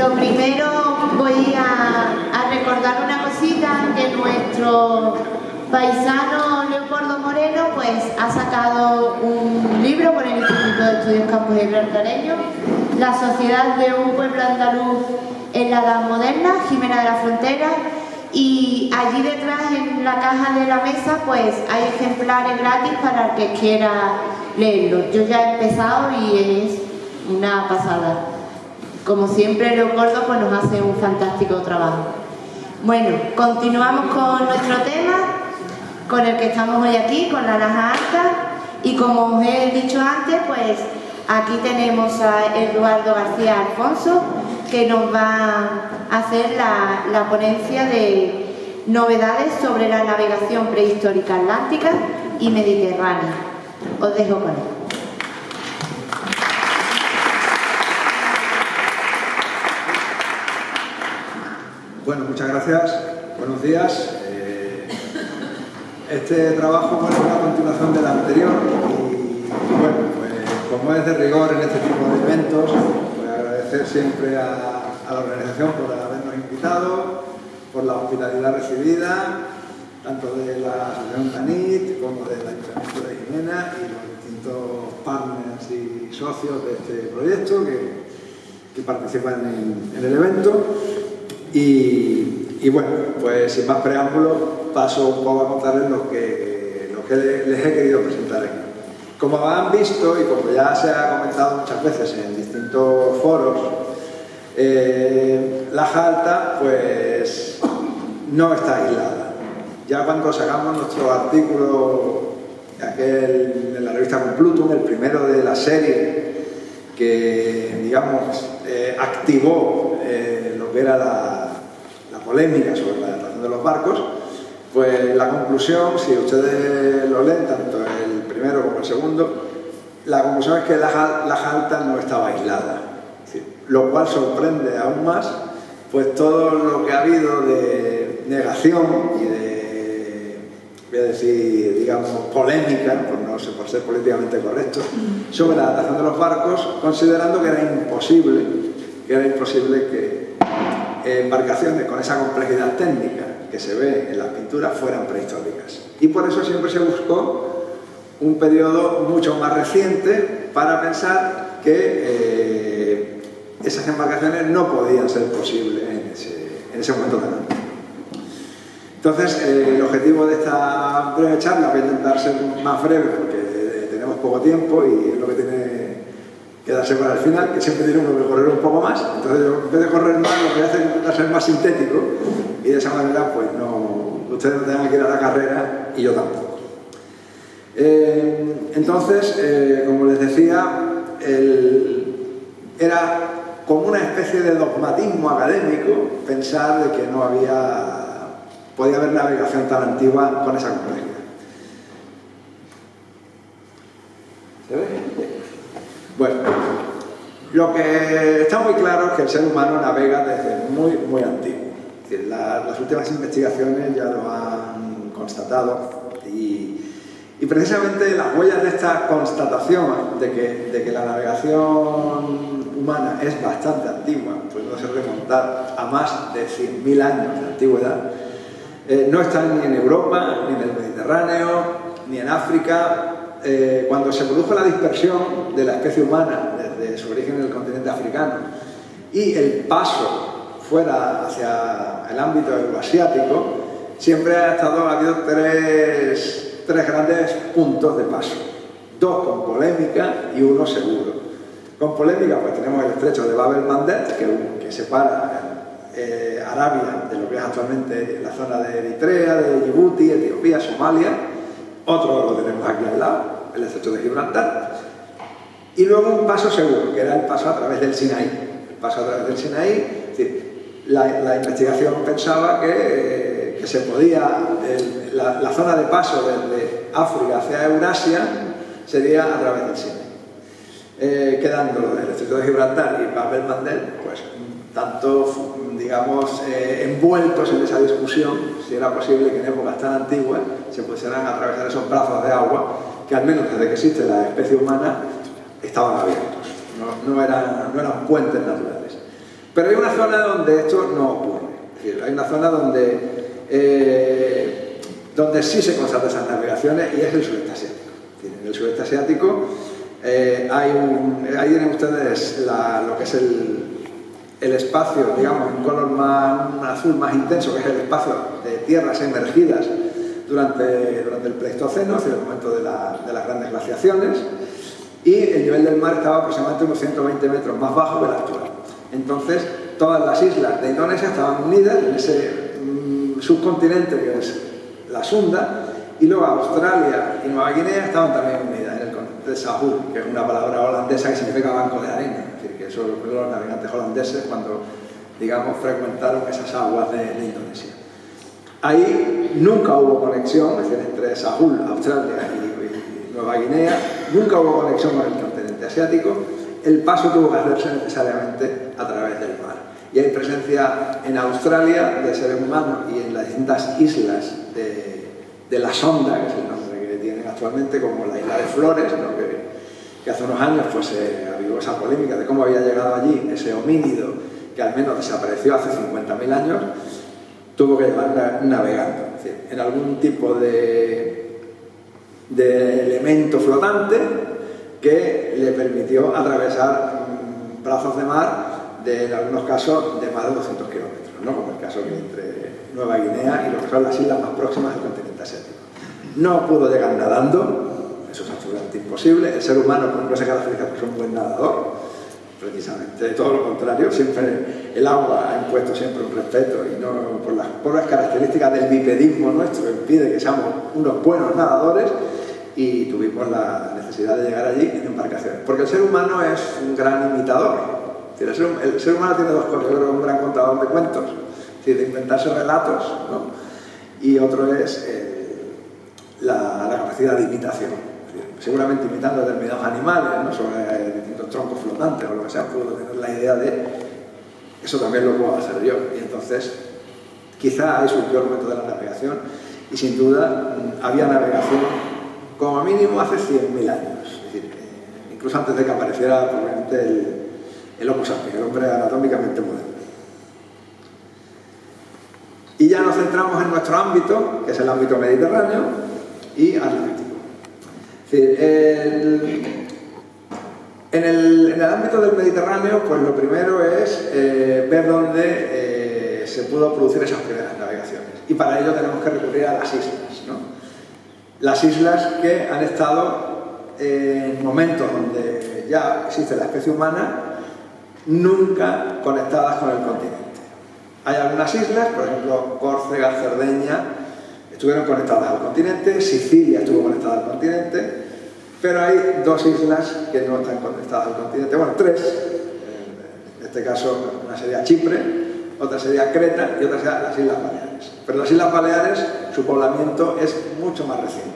Lo primero voy a recordar una cosita, que nuestro paisano Leopoldo Moreno pues ha sacado un libro por el Instituto de Estudios Campos Gibraltareños, La sociedad de un pueblo andaluz en la Edad Moderna, Jimena de la Frontera, y allí detrás en la caja de la mesa pues hay ejemplares gratis para el que quiera leerlo. Yo ya he empezado y es una pasada. Como siempre, Leopoldo pues nos hace un fantástico trabajo. Bueno, continuamos con nuestro tema, con el que estamos hoy aquí, con la Laja Alta, y como os he dicho antes, pues aquí tenemos a Eduardo García Alfonso, que nos va a hacer la ponencia de novedades sobre la navegación prehistórica atlántica y mediterránea. Os dejo con él. Bueno, muchas gracias. Buenos días. Este trabajo es una continuación del anterior y bueno, pues como es de rigor en este tipo de eventos, pues agradecer siempre a la organización por habernos invitado, por la hospitalidad recibida, tanto de la Asociación TANIT como del Ayuntamiento de Jimena y los distintos partners y socios de este proyecto que participan en el evento. Y bueno, pues sin más preámbulos, paso un poco a contarles lo que les he querido presentar aquí. Como han visto y como ya se ha comentado muchas veces en distintos foros, Laja Alta pues no está aislada. Ya cuando sacamos nuestro artículo aquel en la revista Complutum, el primero de la serie que digamos activó lo que era la polémica sobre la datación de los barcos, pues la conclusión, si ustedes lo leen, tanto el primero como el segundo, la conclusión es que Laja Alta no estaba aislada, lo cual sorprende aún más, pues todo lo que ha habido de negación y de, voy a decir, digamos, polémica, por ser políticamente correcto, sobre la datación de los barcos, considerando que era imposible que embarcaciones con esa complejidad técnica que se ve en las pinturas fueran prehistóricas. Y por eso siempre se buscó un periodo mucho más reciente para pensar que esas embarcaciones no podían ser posibles en ese momento tan antiguo. Entonces, el objetivo de esta breve charla, voy a intentar ser más breve porque tenemos poco tiempo y es lo que tiene que darse para el final, que siempre tiene uno que correr un poco más. Entonces yo, en vez de correr más, lo que voy a hacer es intentar ser más sintético y de esa manera pues ustedes no tengan que ir a la carrera y yo tampoco. Entonces, como les decía, era como una especie de dogmatismo académico pensar de que no podía haber navegación tan antigua con esa complejidad. ¿Se ve? Bueno, lo que está muy claro es que el ser humano navega desde muy, muy antiguo. Es decir, las últimas investigaciones ya lo han constatado y precisamente las huellas de esta constatación de que la navegación humana es bastante antigua, puede remontar a más de 100.000 años de antigüedad, no están ni en Europa, ni en el Mediterráneo, ni en África. Cuando se produjo la dispersión de la especie humana desde su origen en el continente africano y el paso fuera hacia el ámbito euroasiático, siempre ha habido tres grandes puntos de paso, dos con polémica y uno seguro. Con polémica pues tenemos el estrecho de Bab el-Mandeb, que separa Arabia de lo que es actualmente la zona de Eritrea, de Djibouti, Etiopía, Somalia. Otro lo tenemos aquí al lado, el estrecho de Gibraltar. Y luego un paso seguro, que era el paso a través del Sinaí. El paso a través del Sinaí, es decir, la investigación pensaba que se podía, la zona de paso desde África hacia Eurasia sería a través del Sinaí. Quedando el estrecho de Gibraltar y Bab el-Mandeb, pues tanto, digamos, envueltos en esa discusión, si era posible que en épocas tan antiguas se pusieran a atravesar esos brazos de agua que al menos desde que existe la especie humana estaban abiertos, no eran puentes naturales. Pero hay una zona donde esto no ocurre. Es decir, hay una zona donde sí se constatan esas navegaciones y es el sudeste asiático. En el sudeste asiático ahí tienen ustedes lo que es el espacio, digamos, un color un azul más intenso, que es el espacio de tierras emergidas durante el Pleistoceno, es decir, el momento de las grandes glaciaciones, y el nivel del mar estaba aproximadamente unos 120 metros más bajo que la actual. Entonces, todas las islas de Indonesia estaban unidas en ese subcontinente que es la Sunda, y luego Australia y Nueva Guinea estaban también unidas en el continente de Sahul, que es una palabra holandesa que significa banco de arena. Es decir, que eso los navegantes holandeses cuando, digamos, frecuentaron esas aguas de Indonesia. Ahí nunca hubo conexión, es decir, entre Sahul, Australia y Nueva Guinea, nunca hubo conexión con el continente asiático. El paso tuvo que hacerse necesariamente a través del mar. Y hay presencia en Australia de seres humanos y en las distintas islas de la Sonda, que es el nombre que tienen actualmente, como la isla de Flores, ¿no? que hace unos años pues, había esa polémica de cómo había llegado allí ese homínido que al menos desapareció hace 50.000 años, tuvo que llevar navegando, es decir, en algún tipo de elemento flotante que le permitió atravesar brazos de mar en algunos casos de más de 200 kilómetros, ¿no? Como el caso que entre Nueva Guinea y lo que son las islas más próximas del continente asiático. No pudo llegar nadando, eso es absolutamente imposible. El ser humano, por ejemplo, se caracteriza por ser un buen nadador, precisamente todo lo contrario. Siempre el agua ha impuesto siempre un respeto y no por las características del bipedismo nuestro impide que seamos unos buenos nadadores, y tuvimos la necesidad de llegar allí en embarcaciones, porque el ser humano es un gran imitador. El ser humano tiene dos cosas: uno es un gran contador de cuentos, es decir, de inventarse relatos, ¿no? Y otro es la capacidad de imitación. Es decir, seguramente imitando determinados animales, ¿no? Sobre distintos troncos flotantes o lo que sea, puedo tener la idea de eso también lo puedo hacer yo. Y entonces quizá ahí surgió el momento de la navegación, y sin duda había navegación como mínimo hace 100.000 años, es decir, incluso antes de que apareciera probablemente el Homo sapiens, el hombre anatómicamente moderno. Y ya nos centramos en nuestro ámbito, que es el ámbito mediterráneo y atlántico. Es decir, en el ámbito del Mediterráneo, pues lo primero es ver dónde se pudo producir esas primeras navegaciones. Y para ello tenemos que recurrir a las islas, ¿no? Las islas que han estado en momentos donde ya existe la especie humana, nunca conectadas con el continente. Hay algunas islas, por ejemplo, Córcega, Cerdeña, estuvieron conectadas al continente, Sicilia estuvo conectada al continente, pero hay dos islas que no están conectadas al continente, bueno, tres. En este caso, una sería Chipre, otra sería Creta y otra sería las Islas Baleares. Pero las Islas Baleares, su poblamiento es mucho más reciente.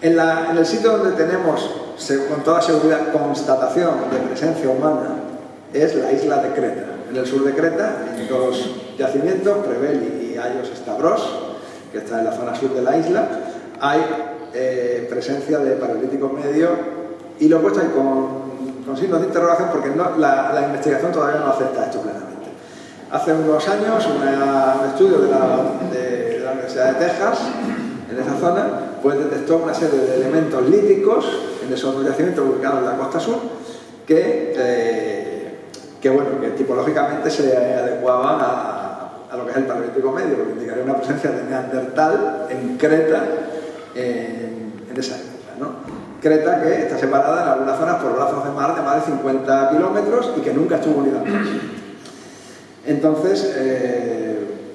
En el sitio donde tenemos, con toda seguridad, constatación de presencia humana, es la isla de Creta. En el sur de Creta, en dos yacimientos, Preveli y Ayos Stavros, que está en la zona sur de la isla, hay presencia de Paleolítico Medio, y lo he puesto ahí con signos de interrogación porque la investigación todavía no acepta esto plenamente. Hace unos años, un estudio de la Universidad de Texas, en esa zona, pues detectó una serie de elementos líticos en esos yacimientos ubicados en la costa sur que tipológicamente se adecuaban a lo que es el Paleolítico Medio, lo que indicaría una presencia de Neandertal en Creta en esa época, ¿no? Creta, que está separada en algunas zonas por brazos de mar de más de 50 kilómetros y que nunca estuvo unida. Entonces,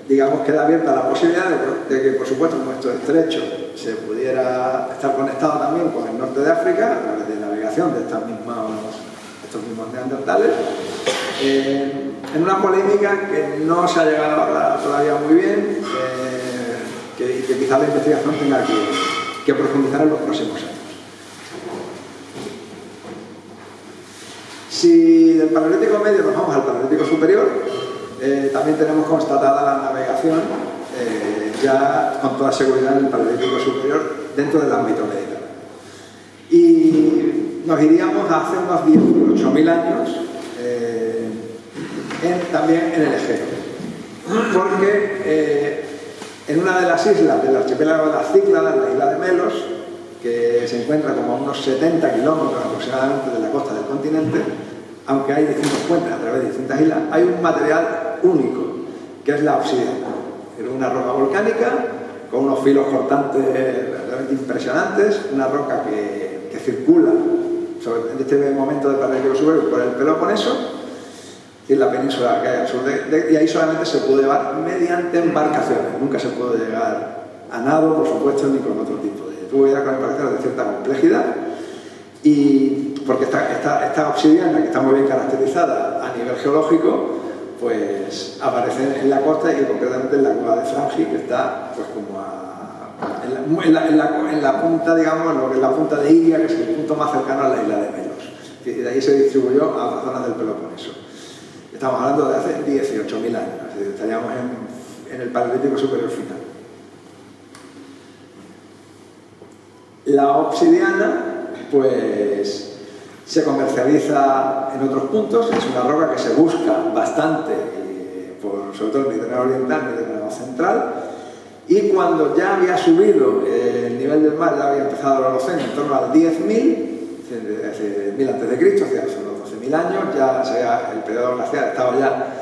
digamos, queda abierta la posibilidad de que, por supuesto, nuestro estrecho se pudiera estar conectado también con el norte de África a través de navegación de estos mismos neandertales, en una polémica que no se ha llegado a hablar todavía muy bien, que quizá la investigación tenga que profundizar en los próximos años. Si del Paleolítico Medio nos vamos al Paleolítico Superior, también tenemos constatada la navegación ya con toda seguridad en el Paleolítico Superior dentro del ámbito mediterráneo. Y nos iríamos a hace unos 18.000 años también en el Egeo. Porque en una de las islas del archipiélago de las Cícladas, la isla de Melos, que se encuentra como a unos 70 kilómetros aproximadamente de la costa del continente, aunque hay distintos puentes a través de distintas islas, hay un material único, que es la obsidiana. Es una roca volcánica con unos filos cortantes realmente impresionantes, una roca que circula en este momento del Paleártico superior por el Peloponeso, y en la península que hay al sur y ahí solamente se puede llevar mediante embarcaciones, nunca se puede llegar a nado, por supuesto, ni con otro tipo de... Tuvo que llegar con embarcaciones de cierta complejidad, y porque esta obsidiana, que está muy bien caracterizada a nivel geológico, pues aparece en la costa y concretamente en la cueva de Frangi, que está pues como en la punta, digamos, lo que es la punta de Iria, que es el punto más cercano a la isla de Melos. Y de ahí se distribuyó a las zonas del Peloponeso. Estamos hablando de hace 18.000 años, es decir, estaríamos en el Paleolítico superior final. La obsidiana, pues, se comercializa en otros puntos, es una roca que se busca bastante, sobre todo en el Mediterráneo oriental, en el Mediterráneo central, y cuando ya había subido el nivel del mar, ya había empezado el Holoceno en torno al 10.000, hace 1000 a.C., hace unos 12.000 años, ya el periodo glacial estaba ya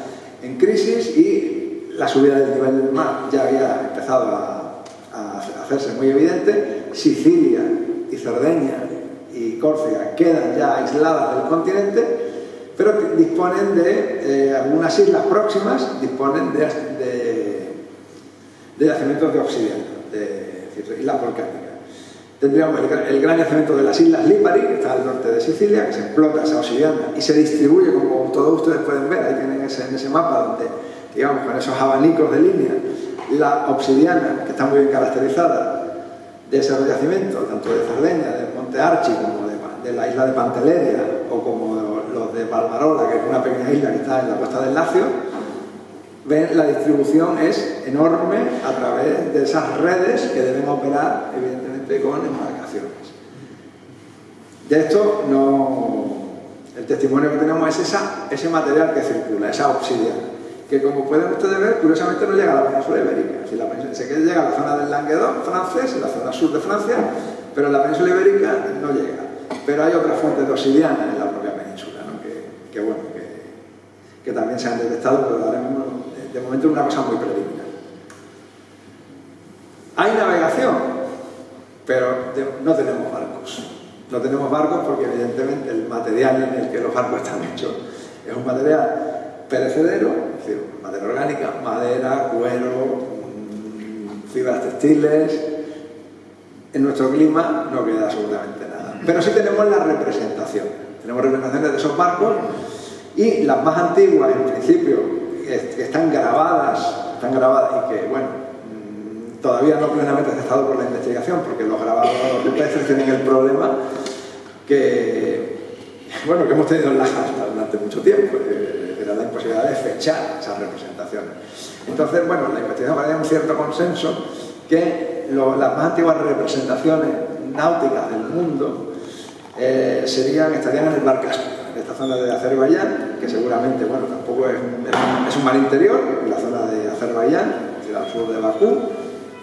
en crisis y la subida del nivel del mar ya había empezado a hacerse muy evidente. Sicilia y Cerdeña y Córcega quedan ya aisladas del continente, pero disponen de algunas islas próximas, disponen de yacimientos de obsidiana, de islas volcánicas. Tendríamos el gran yacimiento de las Islas Lipari, que está al norte de Sicilia, que se explota esa obsidiana y se distribuye, como todos ustedes pueden ver, ahí tienen en ese mapa donde, digamos, con esos abanicos de línea, la obsidiana, que está muy bien caracterizada, de ese yacimiento, tanto de Cerdeña, del Monte Archi, como de la isla de Panteleria, o como los de Palmarola, que es una pequeña isla que está en la costa del Lacio. Ven, la distribución es enorme a través de esas redes que deben operar, evidentemente, con embarcaciones. De esto, el testimonio que tenemos es ese material que circula, esa obsidiana, que, como pueden ustedes ver, curiosamente no llega a la península ibérica. Si la península, sé que llega a la zona del Languedoc francés, en la zona sur de Francia, pero en la península ibérica no llega. Pero hay otras fuentes de obsidiana en la propia península, ¿no? que también se han detectado, pero ahora mismo, de momento, es una cosa muy preliminar. Hay navegación, pero no tenemos barcos. No tenemos barcos porque, evidentemente, el material en el que los barcos están hechos es un material perecedero, es decir, materia orgánica, madera, cuero, fibras textiles. En nuestro clima no queda absolutamente nada. Pero sí tenemos la representación. Tenemos representaciones de esos barcos, y las más antiguas, en principio, que están grabadas y que, bueno, todavía no plenamente aceptado por la investigación, porque los grabados rupestres tienen el problema que hemos tenido en la hasta durante mucho tiempo, era la imposibilidad de fechar esas representaciones. Entonces, bueno, la investigación parece un cierto consenso que las más antiguas representaciones náuticas del mundo estarían en el Mar Caspio, en esta zona de Azerbaiyán, que seguramente, bueno, tampoco es un mar interior, la zona de Azerbaiyán, al sur de Bakú,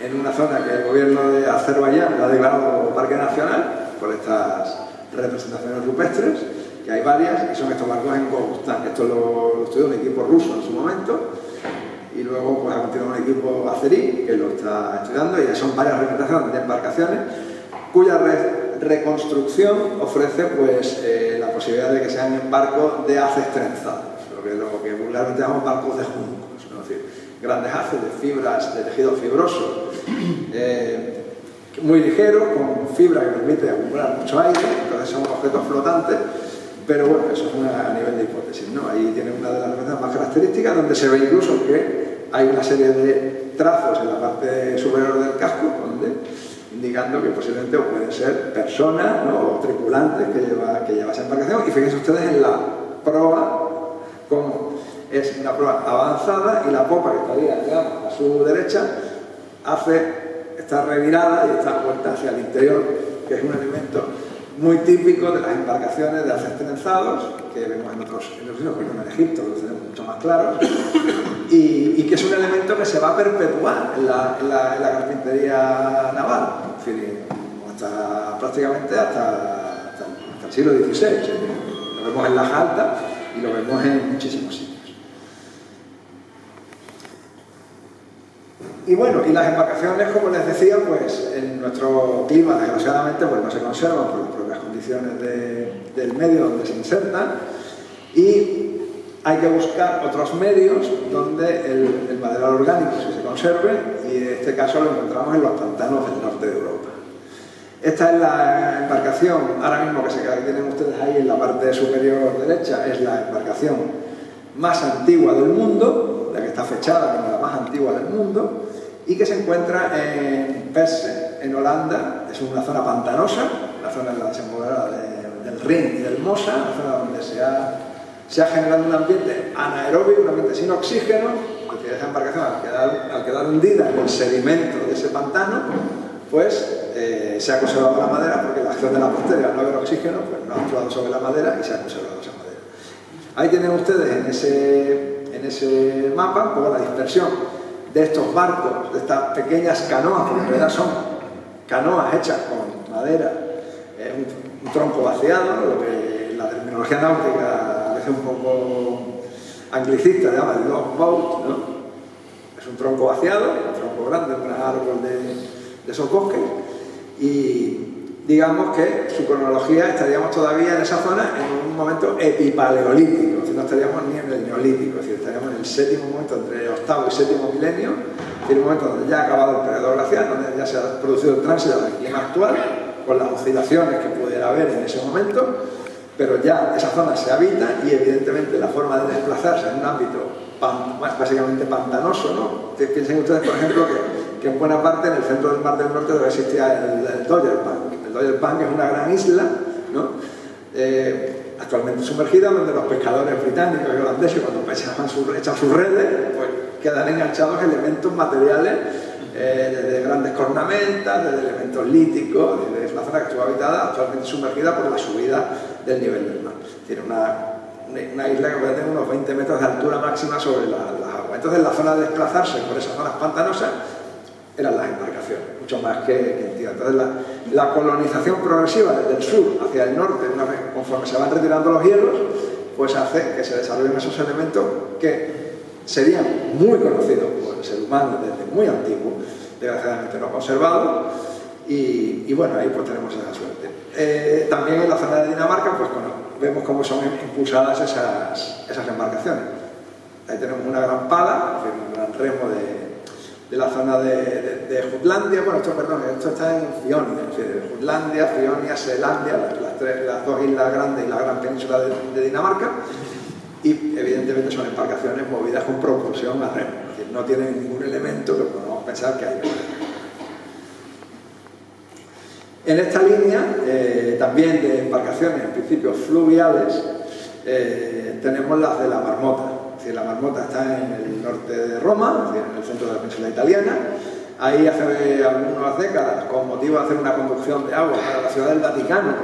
en una zona que el gobierno de Azerbaiyán la ha declarado como parque nacional por estas representaciones rupestres, que hay varias, y son estos barcos en Kogustán. Esto lo estudió un equipo ruso en su momento, y luego pues ha continuado un equipo azerí que lo está estudiando, y son varias representaciones de embarcaciones cuya reconstrucción ofrece pues la posibilidad de que sean en barcos de haces trenzados, lo que vulgarmente llamamos barcos de juncos, ¿no? Es decir, grandes haces de fibras, de tejido fibroso, muy ligero, con fibra que permite acumular mucho aire, entonces son objetos flotantes, pero bueno, eso es a nivel de hipótesis, ¿no? Ahí tiene una de las representaciones más características, donde se ve incluso que hay una serie de trazos en la parte superior del casco, indicando que posiblemente pueden ser personas, ¿no? O tripulantes que lleva esa embarcación. Y fíjense ustedes en la proa, como es una proa avanzada, y la popa, que estaría, digamos, a su derecha, está revirada y está vuelta hacia el interior, que es un elemento muy típico de las embarcaciones de haces trenzados, que vemos en otros sitios, en Egipto, que los tenemos mucho más claros, y que es un elemento que se va a perpetuar en la carpintería naval, es decir, prácticamente hasta el siglo XVI. Lo vemos en las altas y lo vemos en muchísimos sitios. Y bueno, y las embarcaciones, como les decía, pues en nuestro clima, desgraciadamente, pues no se conservan por las propias condiciones del medio donde se insertan, y hay que buscar otros medios donde el material orgánico se conserve, y en este caso lo encontramos en los pantanos del norte de Europa. Esta es la embarcación, ahora mismo que tienen ustedes ahí en la parte superior derecha, es la embarcación más antigua del mundo, la que está fechada como la más antigua del mundo, y que se encuentra en Perse, en Holanda. Es una zona pantanosa, la zona de la desembocadura del Rin y del Mosa, la zona donde se ha generado un ambiente anaeróbico, un ambiente sin oxígeno, porque esa embarcación, al quedar hundida en el sedimento de ese pantano, pues se ha conservado la madera, porque la acción de la bacteria, al no haber oxígeno, pues no ha actuado sobre la madera y se ha conservado esa madera. Ahí tienen ustedes en ese mapa un poco la dispersión de estos barcos, de estas pequeñas canoas, porque en realidad son canoas hechas con madera, un tronco vaciado, lo que la terminología náutica a veces un poco anglicista llama el log boat, ¿no? Es un tronco vaciado, un tronco grande, un gran árbol de esos bosques, y digamos que su cronología estaríamos todavía en esa zona en un momento epipaleolítico, no estaríamos ni en el neolítico, es decir, estaríamos en el séptimo momento, entre el octavo y séptimo milenio, en un momento donde ya ha acabado el periodo glacial, donde ya se ha producido el tránsito al clima actual, con las oscilaciones que pudiera haber en ese momento, pero ya esa zona se habita y evidentemente la forma de desplazarse en un ámbito básicamente pantanoso, ¿no? Piensen ustedes, por ejemplo, que en buena parte en el centro del Mar del Norte debe existir el Dogger Bank. El Dogger Bank es una gran isla, ¿no? Actualmente sumergida, donde los pescadores británicos y holandeses, cuando echan sus redes, pues quedan enganchados elementos materiales, desde grandes cornamentas, desde elementos líticos. Es una zona que estuvo habitada, actualmente sumergida por la subida del nivel del mar. Tiene una isla que puede tener unos 20 metros de altura máxima sobre las aguas. Entonces, la zona de desplazarse por esas zonas pantanosas eran las embarcaciones, mucho más que en tierra. Entonces, la colonización progresiva desde el sur hacia el norte, conforme se van retirando los hielos, pues hace que se desarrollen esos elementos que serían muy conocidos por el ser humano desde muy antiguo, desgraciadamente no conservados, y bueno, ahí pues tenemos esa suerte. También en la zona de Dinamarca, pues vemos cómo son impulsadas esas embarcaciones. Ahí tenemos una gran pala, un gran remo de la zona de Jutlandia, bueno, esto está en Fionia, es decir, Jutlandia, Fionia, Selandia, las dos islas grandes y la gran península de Dinamarca, y evidentemente son embarcaciones movidas con propulsión a remo, es decir, no tienen ningún elemento que podamos pensar que hay. En esta línea, también de embarcaciones, en principio fluviales, tenemos las de la Marmota. Es decir, la Marmota está en el norte de Roma, es decir, en el centro de la península italiana. Ahí hace algunas décadas, con motivo de hacer una conducción de agua para la ciudad del Vaticano,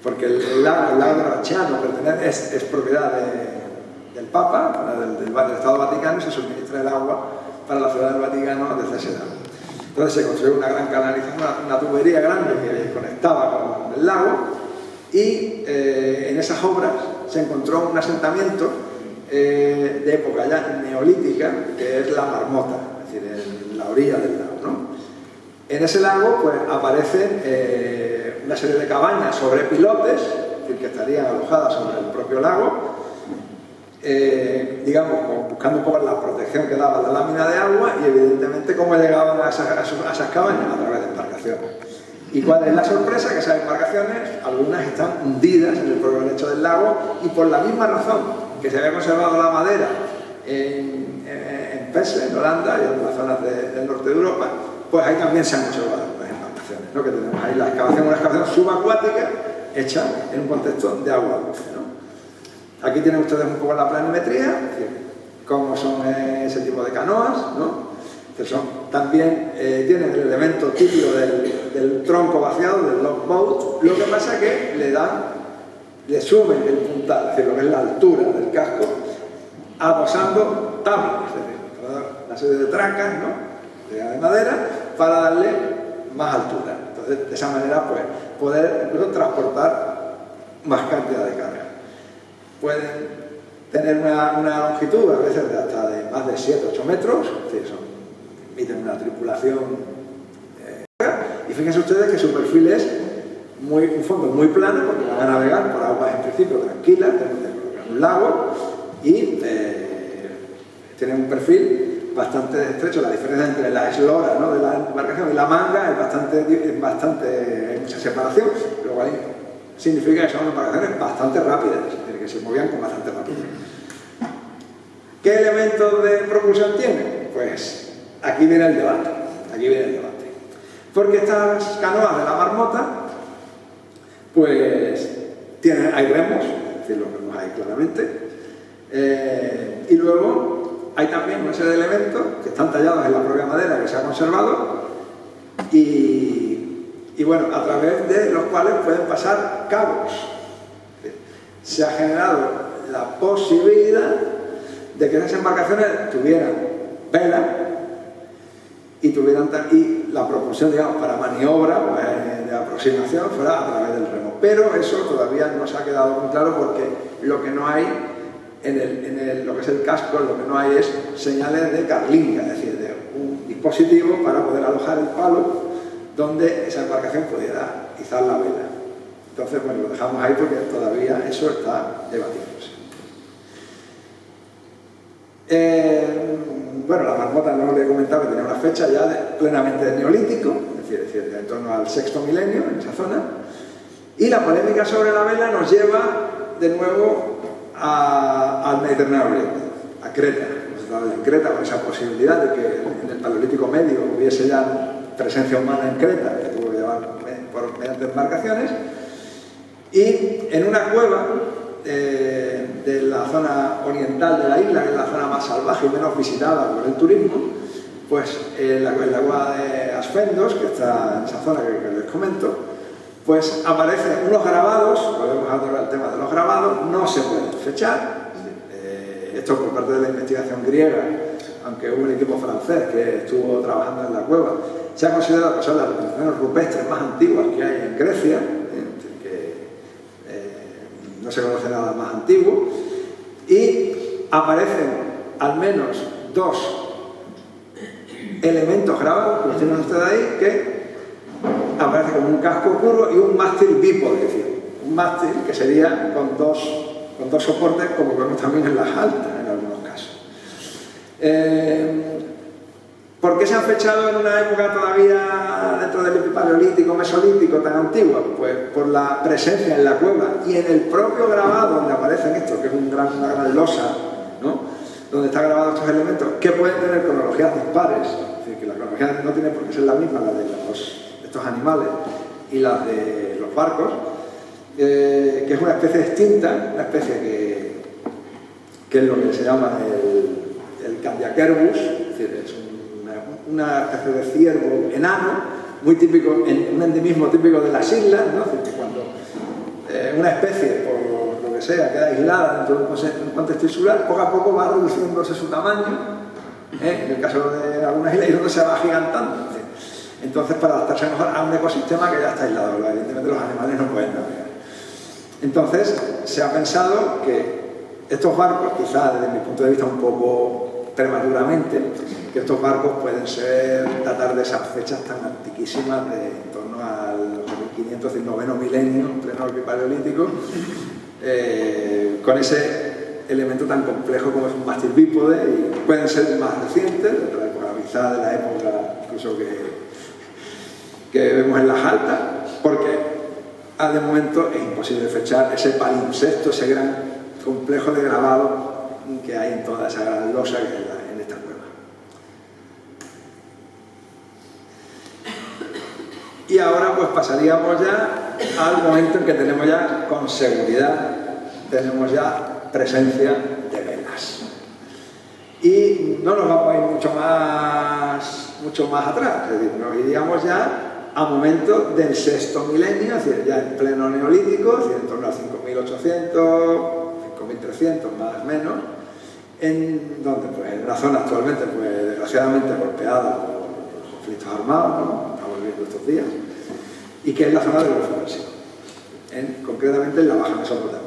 porque el lago de Bracciano es propiedad del Papa, del Estado Vaticano, y se suministra el agua para la ciudad del Vaticano desde ese lago. Entonces se construyó una gran canalización, una tubería grande que conectaba con el lago, y en esas obras se encontró un asentamiento de época ya neolítica, que es la Marmota, es decir, en la orilla del lago, ¿no? En ese lago pues aparecen una serie de cabañas sobre pilotes, es decir, que estarían alojadas sobre el propio lago, digamos, buscando un poco la protección que daba la lámina de agua, y evidentemente cómo llegaban a esas cabañas, a través de embarcaciones. ¿Y cuál es la sorpresa? Que esas embarcaciones, algunas están hundidas en el propio lecho del lago, y por la misma razón que se había conservado la madera en Perse, en Holanda y en las zonas del norte de Europa, pues ahí también se han conservado las embarcaciones, ¿no? Que tenemos ahí una excavación subacuática hecha en un contexto de agua dulce, ¿no? Aquí tienen ustedes un poco la planimetría, es decir, cómo son ese tipo de canoas, ¿no? Que son, también tienen el elemento típico del del tronco vaciado, del logboat. Lo que pasa es que le suben el puntal, es decir, lo que es la altura del casco, adosando tablas, es decir, una serie de trancas, ¿no?, de madera, para darle más altura. Entonces, de esa manera, pues, poder incluso transportar más cantidad de carga. Pueden tener una longitud, a veces, hasta de más de 7-8 metros, es decir, emiten una tripulación. Y fíjense ustedes que su perfil es un fondo muy plano, porque van a navegar por aguas en principio tranquilas, un lago, y tienen un perfil bastante estrecho. La diferencia entre la eslora, ¿no?, de la embarcación y la manga hay mucha separación, lo cual significa que son embarcaciones bastante rápidas, es decir, que se movían con bastante rapidez. ¿Qué elementos de propulsión tienen? Pues aquí viene el debate, porque estas canoas de la marmota, pues hay remos, es decir, los remos hay claramente, y luego hay también una serie de elementos que están tallados en la propia madera que se ha conservado y bueno, a través de los cuales pueden pasar cabos. Se ha generado la posibilidad de que esas embarcaciones tuvieran vela y la propulsión, digamos, para maniobra, pues, de aproximación fuera a través del remo. Pero eso todavía no se ha quedado muy claro, porque lo que no hay en lo que es el casco, lo que no hay es señales de carlinga, es decir, de un dispositivo para poder alojar el palo donde esa embarcación pudiera izar la vela. Entonces, bueno, lo dejamos ahí porque todavía eso está debatiéndose. Bueno, la marmota, no le he comentado que tenía una fecha ya plenamente de neolítico, es decir, de en torno al sexto milenio en esa zona. Y la polémica sobre la vela nos lleva de nuevo al Mediterráneo Oriental, a Creta. Hemos estado en Creta con esa posibilidad de que en el Paleolítico Medio hubiese ya presencia humana en Creta, que tuvo que llevar mediante embarcaciones. Y en una cueva de la zona oriental de la isla, que es la zona más salvaje y menos visitada por el turismo, pues la cueva de Aspendos, que está en esa zona que les comento, pues aparecen unos grabados. Volvemos a tocar el tema de los grabados. No se pueden fechar, esto por parte de la investigación griega, aunque hubo un equipo francés que estuvo trabajando en la cueva. Se ha considerado que son las representaciones rupestres más antiguas que hay en Grecia, no se conoce nada más antiguo, y aparecen al menos 2 elementos grabados, como tienen ustedes ahí, que aparece como un casco curvo y un mástil bípode, es decir, un mástil que sería con dos soportes, como vemos también en las altas en algunos casos. ¿Por qué se han fechado en una época todavía dentro del paleolítico, mesolítico tan antigua? Pues por la presencia en la cueva y en el propio grabado donde aparecen estos, que es una gran losa, ¿no?, donde están grabados estos elementos, que pueden tener cronologías dispares. Es decir, que la cronología no tiene por qué ser la misma, la de estos animales y la de los barcos, que es una especie distinta, una especie que es lo que se llama el Candiacerbus, es decir, es una especie de ciervo enano, muy típico, un endemismo típico de las islas, ¿no? Es decir, que cuando una especie, por lo que sea, queda aislada dentro de un contexto insular, poco a poco va reduciéndose su tamaño, en el caso de algunas islas, y donde se va agigantando. Entonces, para adaptarse mejor a un ecosistema que ya está aislado, evidentemente los animales no pueden navegar. Entonces, se ha pensado que estos barcos, quizás desde mi punto de vista un poco prematuramente, que estos barcos pueden datar de esas fechas tan antiquísimas, de en torno al 1500 y noveno milenio, pleno paleolítico, con ese elemento tan complejo como es un mástil bípode, y pueden ser más recientes, de la época quizá de la época incluso que vemos en las altas, porque de momento es imposible fechar ese palimpsesto, ese gran complejo de grabado que hay en toda esa gran losa que hay en esta cueva. Y ahora pues pasaríamos ya al momento en que tenemos ya con seguridad, tenemos ya presencia de velas. Y no nos vamos a ir mucho más atrás, es decir, nos iríamos ya a momentos del sexto milenio, es decir, ya en pleno neolítico, es decir, en torno a 5.800, 5.300 más o menos, en donde, pues, en una zona actualmente, pues, desgraciadamente golpeada por los conflictos armados, ¿no? Estamos viviendo estos días, y que es la zona del Golfo Pérsico, concretamente en la Baja Mesopotamia.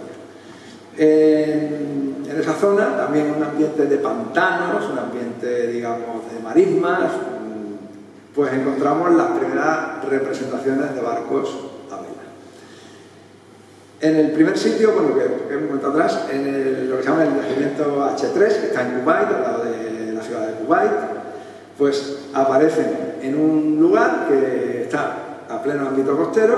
En esa zona también un ambiente de pantanos, un ambiente, digamos, de marismas, pues encontramos las primeras representaciones de barcos a vela. En el primer sitio, bueno, que hemos comentado atrás, en lo que se llama el yacimiento H3, que está en Kuwait, al lado de la ciudad de Kuwait, pues aparecen en un lugar que está a pleno ámbito costero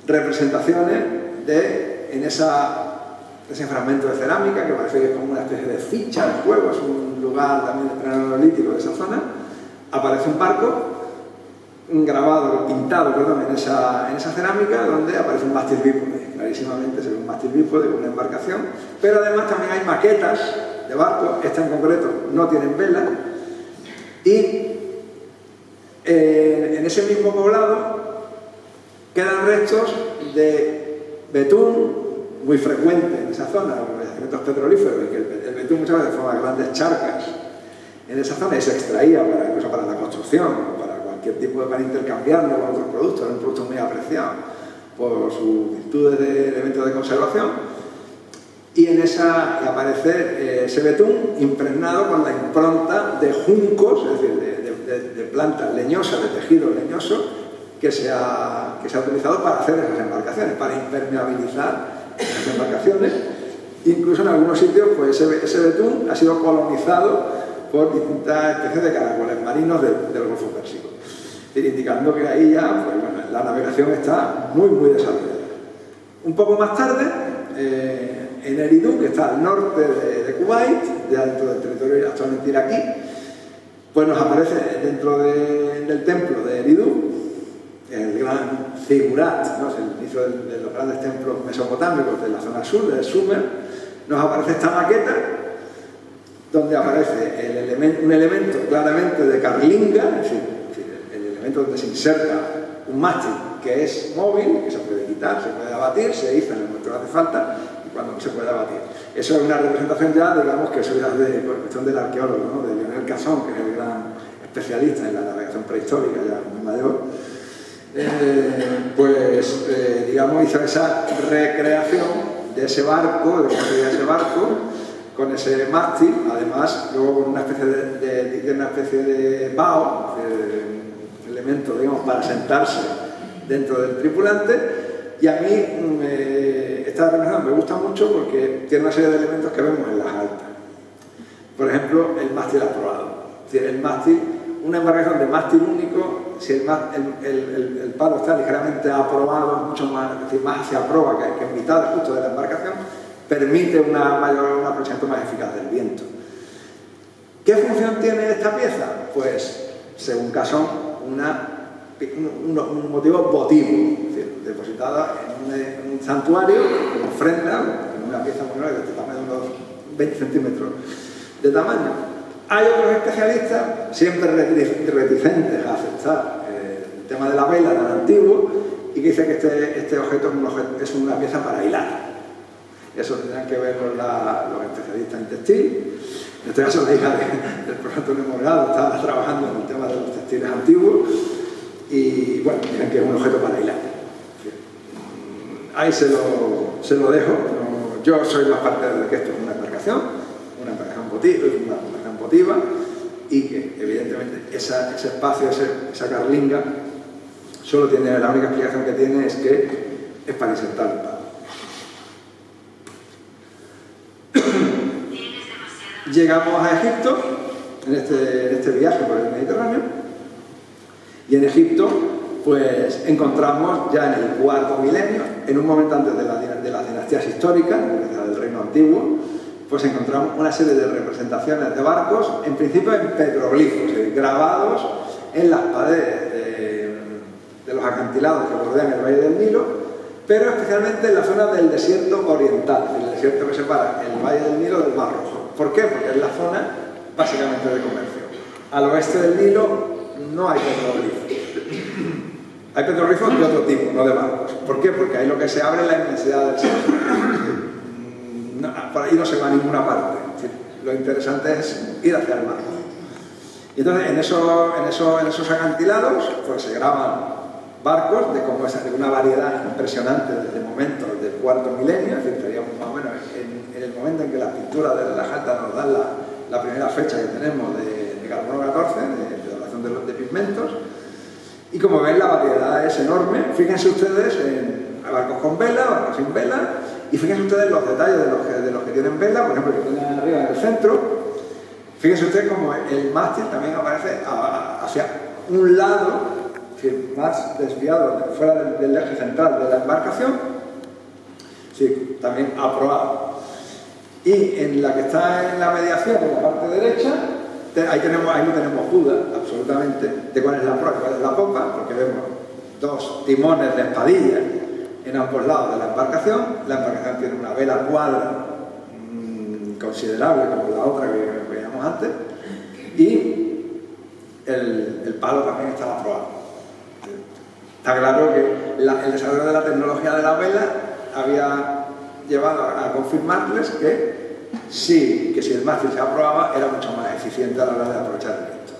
representaciones en ese fragmento de cerámica que parece que es como una especie de ficha de juego, es un lugar también de pleno neolítico de esa zona. Aparece un barco pintado en esa cerámica, donde aparece un mástil bípode. Clarísimamente se ve un mástil bípode con una embarcación, pero además también hay maquetas de barcos. Esta en concreto no tienen vela, y en ese mismo poblado quedan restos de betún muy frecuente en esa zona, los yacimientos petrolíferos, y que el betún muchas veces forma grandes charcas en esa zona y se extraía incluso para la construcción, para cualquier tipo para intercambiarlo con otros productos. Era un producto muy apreciado por sus virtudes de elementos de conservación, y aparece ese betún impregnado con la impronta de juncos, es decir, de plantas leñosas, de tejido leñoso, que se ha utilizado para hacer esas embarcaciones, para impermeabilizar esas embarcaciones. Incluso en algunos sitios, pues ese betún ha sido colonizado por distintas especies de caracoles marinos del Golfo Pérsico, indicando que ahí ya, pues, bueno, la navegación está muy, muy desarrollada. Un poco más tarde, en Eridu, que está al norte de Kuwait, ya dentro del territorio actualmente iraquí, pues nos aparece dentro del templo de Eridu, el gran Zigurat, ¿no? Es el inicio de los grandes templos mesopotámicos de la zona sur, del Sumer. Nos aparece esta maqueta, donde aparece un elemento claramente de carlinga, es decir, el elemento donde se inserta un mástil que es móvil, que se puede quitar, se puede abatir, se iza en el momento que hace falta y cuando no se puede abatir. Eso es una representación ya, digamos, que eso ya es de cuestión del arqueólogo, ¿no? De Lionel Casson, que es el gran especialista en la navegación prehistórica, ya muy mayor. Digamos, hizo esa recreación de ese barco, de cómo sería ese barco, con ese mástil, además, luego con una especie de bao, elemento, digamos, para sentarse dentro del tripulante. Y a mí esta representación me gusta mucho porque tiene una serie de elementos que vemos en las altas. Por ejemplo, el mástil aprobado. Es decir, el mástil, una embarcación de mástil único, si el palo está ligeramente aprobado, mucho más, es decir, más hacia proa que en mitad justo de la embarcación, permite una aproximación más eficaz del viento. ¿Qué función tiene esta pieza? Pues, según Casson, un motivo votivo, es decir, depositada en un santuario como ofrenda, en una pieza muy grande, de tamaño de unos 20 centímetros de tamaño. Hay otros especialistas, siempre reticentes a aceptar el tema de la vela tan antiguo, y que dicen que este objeto es una pieza para hilar. Eso tendrán que ver los especialistas en textil. En este caso, la hija del profesor Antonio Morgado está trabajando en el tema de los textiles antiguos, y bueno, dicen que es un objeto para hilar. Ahí se lo dejo. Yo soy más parte de que esto es una embarcación votiva, y que evidentemente ese espacio, esa carlinga, la única explicación que tiene es que es para insertar el palo. Llegamos a Egipto en este viaje por el Mediterráneo, y en Egipto pues encontramos ya en el cuarto milenio, en un momento antes de las dinastías históricas, del Reino Antiguo, pues encontramos una serie de representaciones de barcos, en principio en petroglifos, grabados en las paredes de los acantilados que bordean el Valle del Nilo, pero especialmente en la zona del desierto oriental, el desierto que separa el Valle del Nilo del Mar Rojo. ¿Por qué? Porque es la zona básicamente de comercio. Al oeste del Nilo no hay petroglifos. Hay petroglifos de otro tipo, no de barcos. ¿Por qué? Porque ahí lo que se abre es la inmensidad del cielo. Por ahí no se va a ninguna parte. Es decir, lo interesante es ir hacia el mar. Y entonces en esos acantilados pues se graban barcos de una variedad impresionante desde momentos del cuarto milenio, es decir, estaríamos más o menos en el momento en que las pinturas de la Jata nos dan la primera fecha que tenemos de carbono 14, de datación de pigmentos. Y como ven, la variedad es enorme. Fíjense ustedes en barcos con vela, barcos sin vela, y fíjense ustedes los detalles de los que tienen vela, por ejemplo, que tienen arriba en el centro. Fíjense ustedes como el mástil también aparece hacia un lado, es decir, más desviado, fuera del eje central de la embarcación. Sí, también aprobado. Y en la que está en la mediación, en la parte derecha, ahí no tenemos duda, absolutamente, de cuál es la proa y cuál es la popa, porque vemos dos timones de espadilla en ambos lados de la embarcación. La embarcación tiene una vela cuadra considerable, como la otra que veíamos antes, y el palo también está aprobado. Está claro que el desarrollo de la tecnología de la vela había llevado a confirmarles que si el mástil se aprobaba era mucho más eficiente a la hora de aprovechar el viento.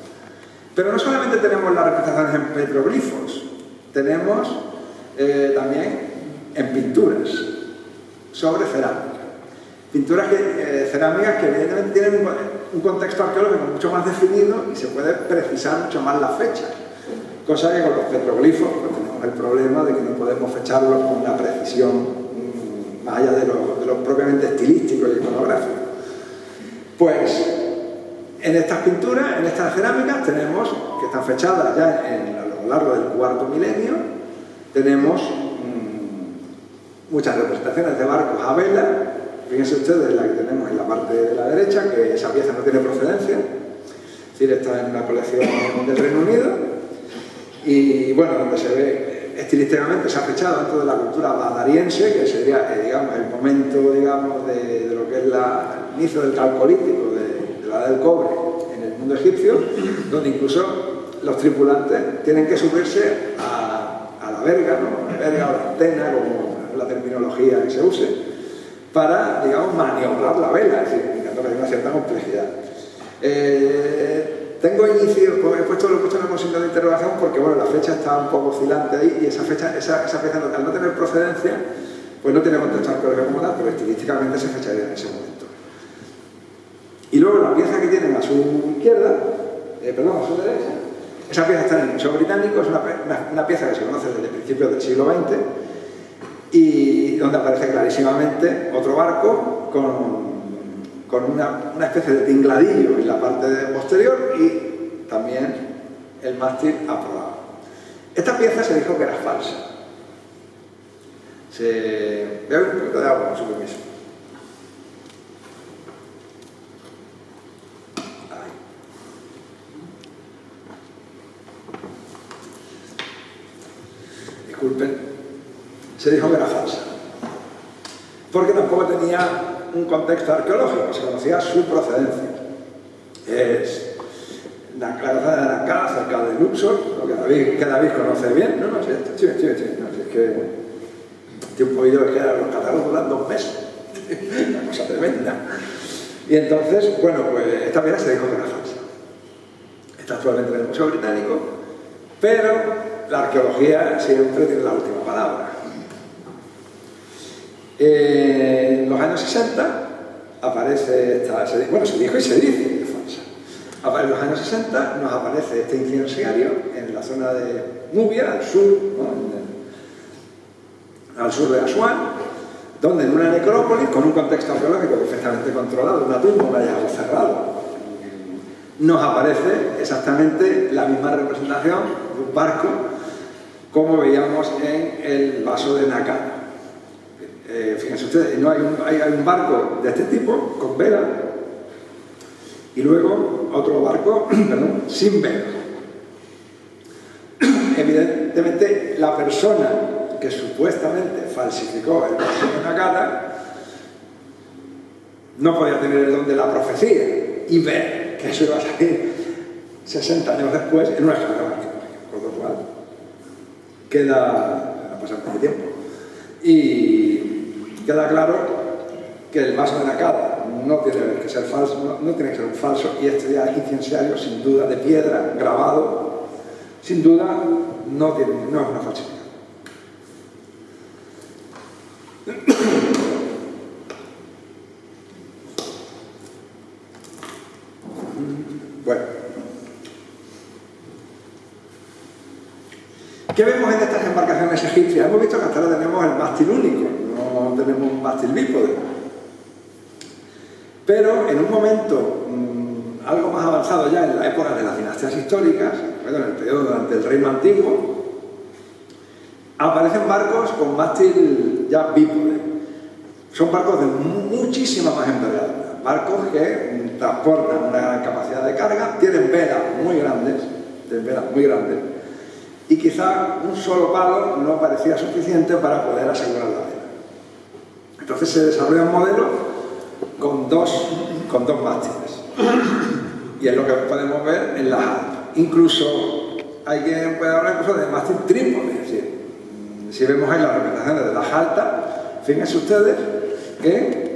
Pero no solamente tenemos las representaciones en petroglifos, tenemos también en pinturas sobre cerámica. Pinturas cerámicas que evidentemente tienen un contexto arqueológico mucho más definido y se puede precisar mucho más la fecha. Cosa que con los petroglifos pues, tenemos el problema de que no podemos fecharlos con una precisión más allá de lo propiamente estilístico y iconográfico. Pues en estas pinturas, en estas cerámicas, tenemos, que están fechadas ya a lo largo del cuarto milenio, tenemos muchas representaciones de barcos a vela. Fíjense ustedes la que tenemos en la parte de la derecha, que esa pieza no tiene procedencia, es decir, está en una colección del Reino Unido, y bueno, donde se ve estilísticamente se ha fechado dentro de la cultura badariense, que sería digamos, el momento digamos, de lo que es el inicio del calcolítico, de la edad del cobre en el mundo egipcio, donde incluso los tripulantes tienen que subirse a la verga, ¿no? La verga o la antena, como la terminología que se use, para, digamos, maniobrar la vela, es decir, indicando que hay una cierta complejidad. Tengo inicio, lo he puesto en el consigno de interrogación porque bueno, la fecha está un poco oscilante ahí y esa pieza al no tener procedencia, pues no tiene contexto arqueológico como tal, pero estilísticamente se fecharía en ese momento. Y luego la pieza que tienen a su izquierda, a su derecha, esa pieza está en el Museo Británico, es una pieza que se conoce desde principios del siglo XX y donde aparece clarísimamente otro barco con una especie de tingladillo en la parte posterior y también el mástil aprobado. Esta pieza se dijo que era falsa. Voy a ver un poquito de agua, con su permiso. Disculpen, se dijo que era falsa. Porque tampoco tenía un contexto arqueológico, se conocía su procedencia. Es la calzada de Nancada, cerca de Luxor, lo que David conoce bien. No, si es que un poquillo que los catálogos duran 2 meses. Una cosa tremenda. Y entonces, bueno, pues esta pieza se dijo que era falsa. Está actualmente en el Museo Británico, pero la arqueología siempre tiene la última palabra. En los años 60 aparece se dijo y se dice que es falsa. En los años 60 nos aparece este incensiario en la zona de Nubia, al sur, ¿no? Al sur de Asuán, donde en una necrópolis, con un contexto arqueológico perfectamente controlado, una tumba, un hallazgo cerrado, nos aparece exactamente la misma representación de un barco como veíamos en el vaso de Nakada. Fíjense ustedes, hay un barco de este tipo, con vela, y luego otro barco sin vela. Evidentemente, la persona que supuestamente falsificó el vaso de Nakada no podía tener el don de la profecía y ver que eso iba a salir 60 años después en una escala arqueológica, con lo cual queda pasante de tiempo. Y queda claro que el vaso de Nakada no tiene que ser falso, no tiene que ser un falso, y este ya incensario, sin duda, de piedra, grabado, sin duda, no es una falsificación. Bueno, ¿qué vemos en estas embarcaciones egipcias? Hemos visto que hasta ahora tenemos el mástil único, no tenemos un mástil bípode. Pero en un momento algo más avanzado ya, en la época de las dinastías históricas, bueno, en el periodo durante el Reino Antiguo, aparecen barcos con mástil ya bípode. Son barcos de muchísima más envergadura. Barcos que transportan una gran capacidad de carga, tienen velas muy grandes, y quizá un solo palo no parecía suficiente para poder asegurar la vela. Entonces se desarrollan modelos con dos mástiles. Y es lo que podemos ver en las altas. Incluso hay quien puede hablar incluso de mástil trípode. Es decir, si vemos ahí las representaciones de las altas, fíjense ustedes que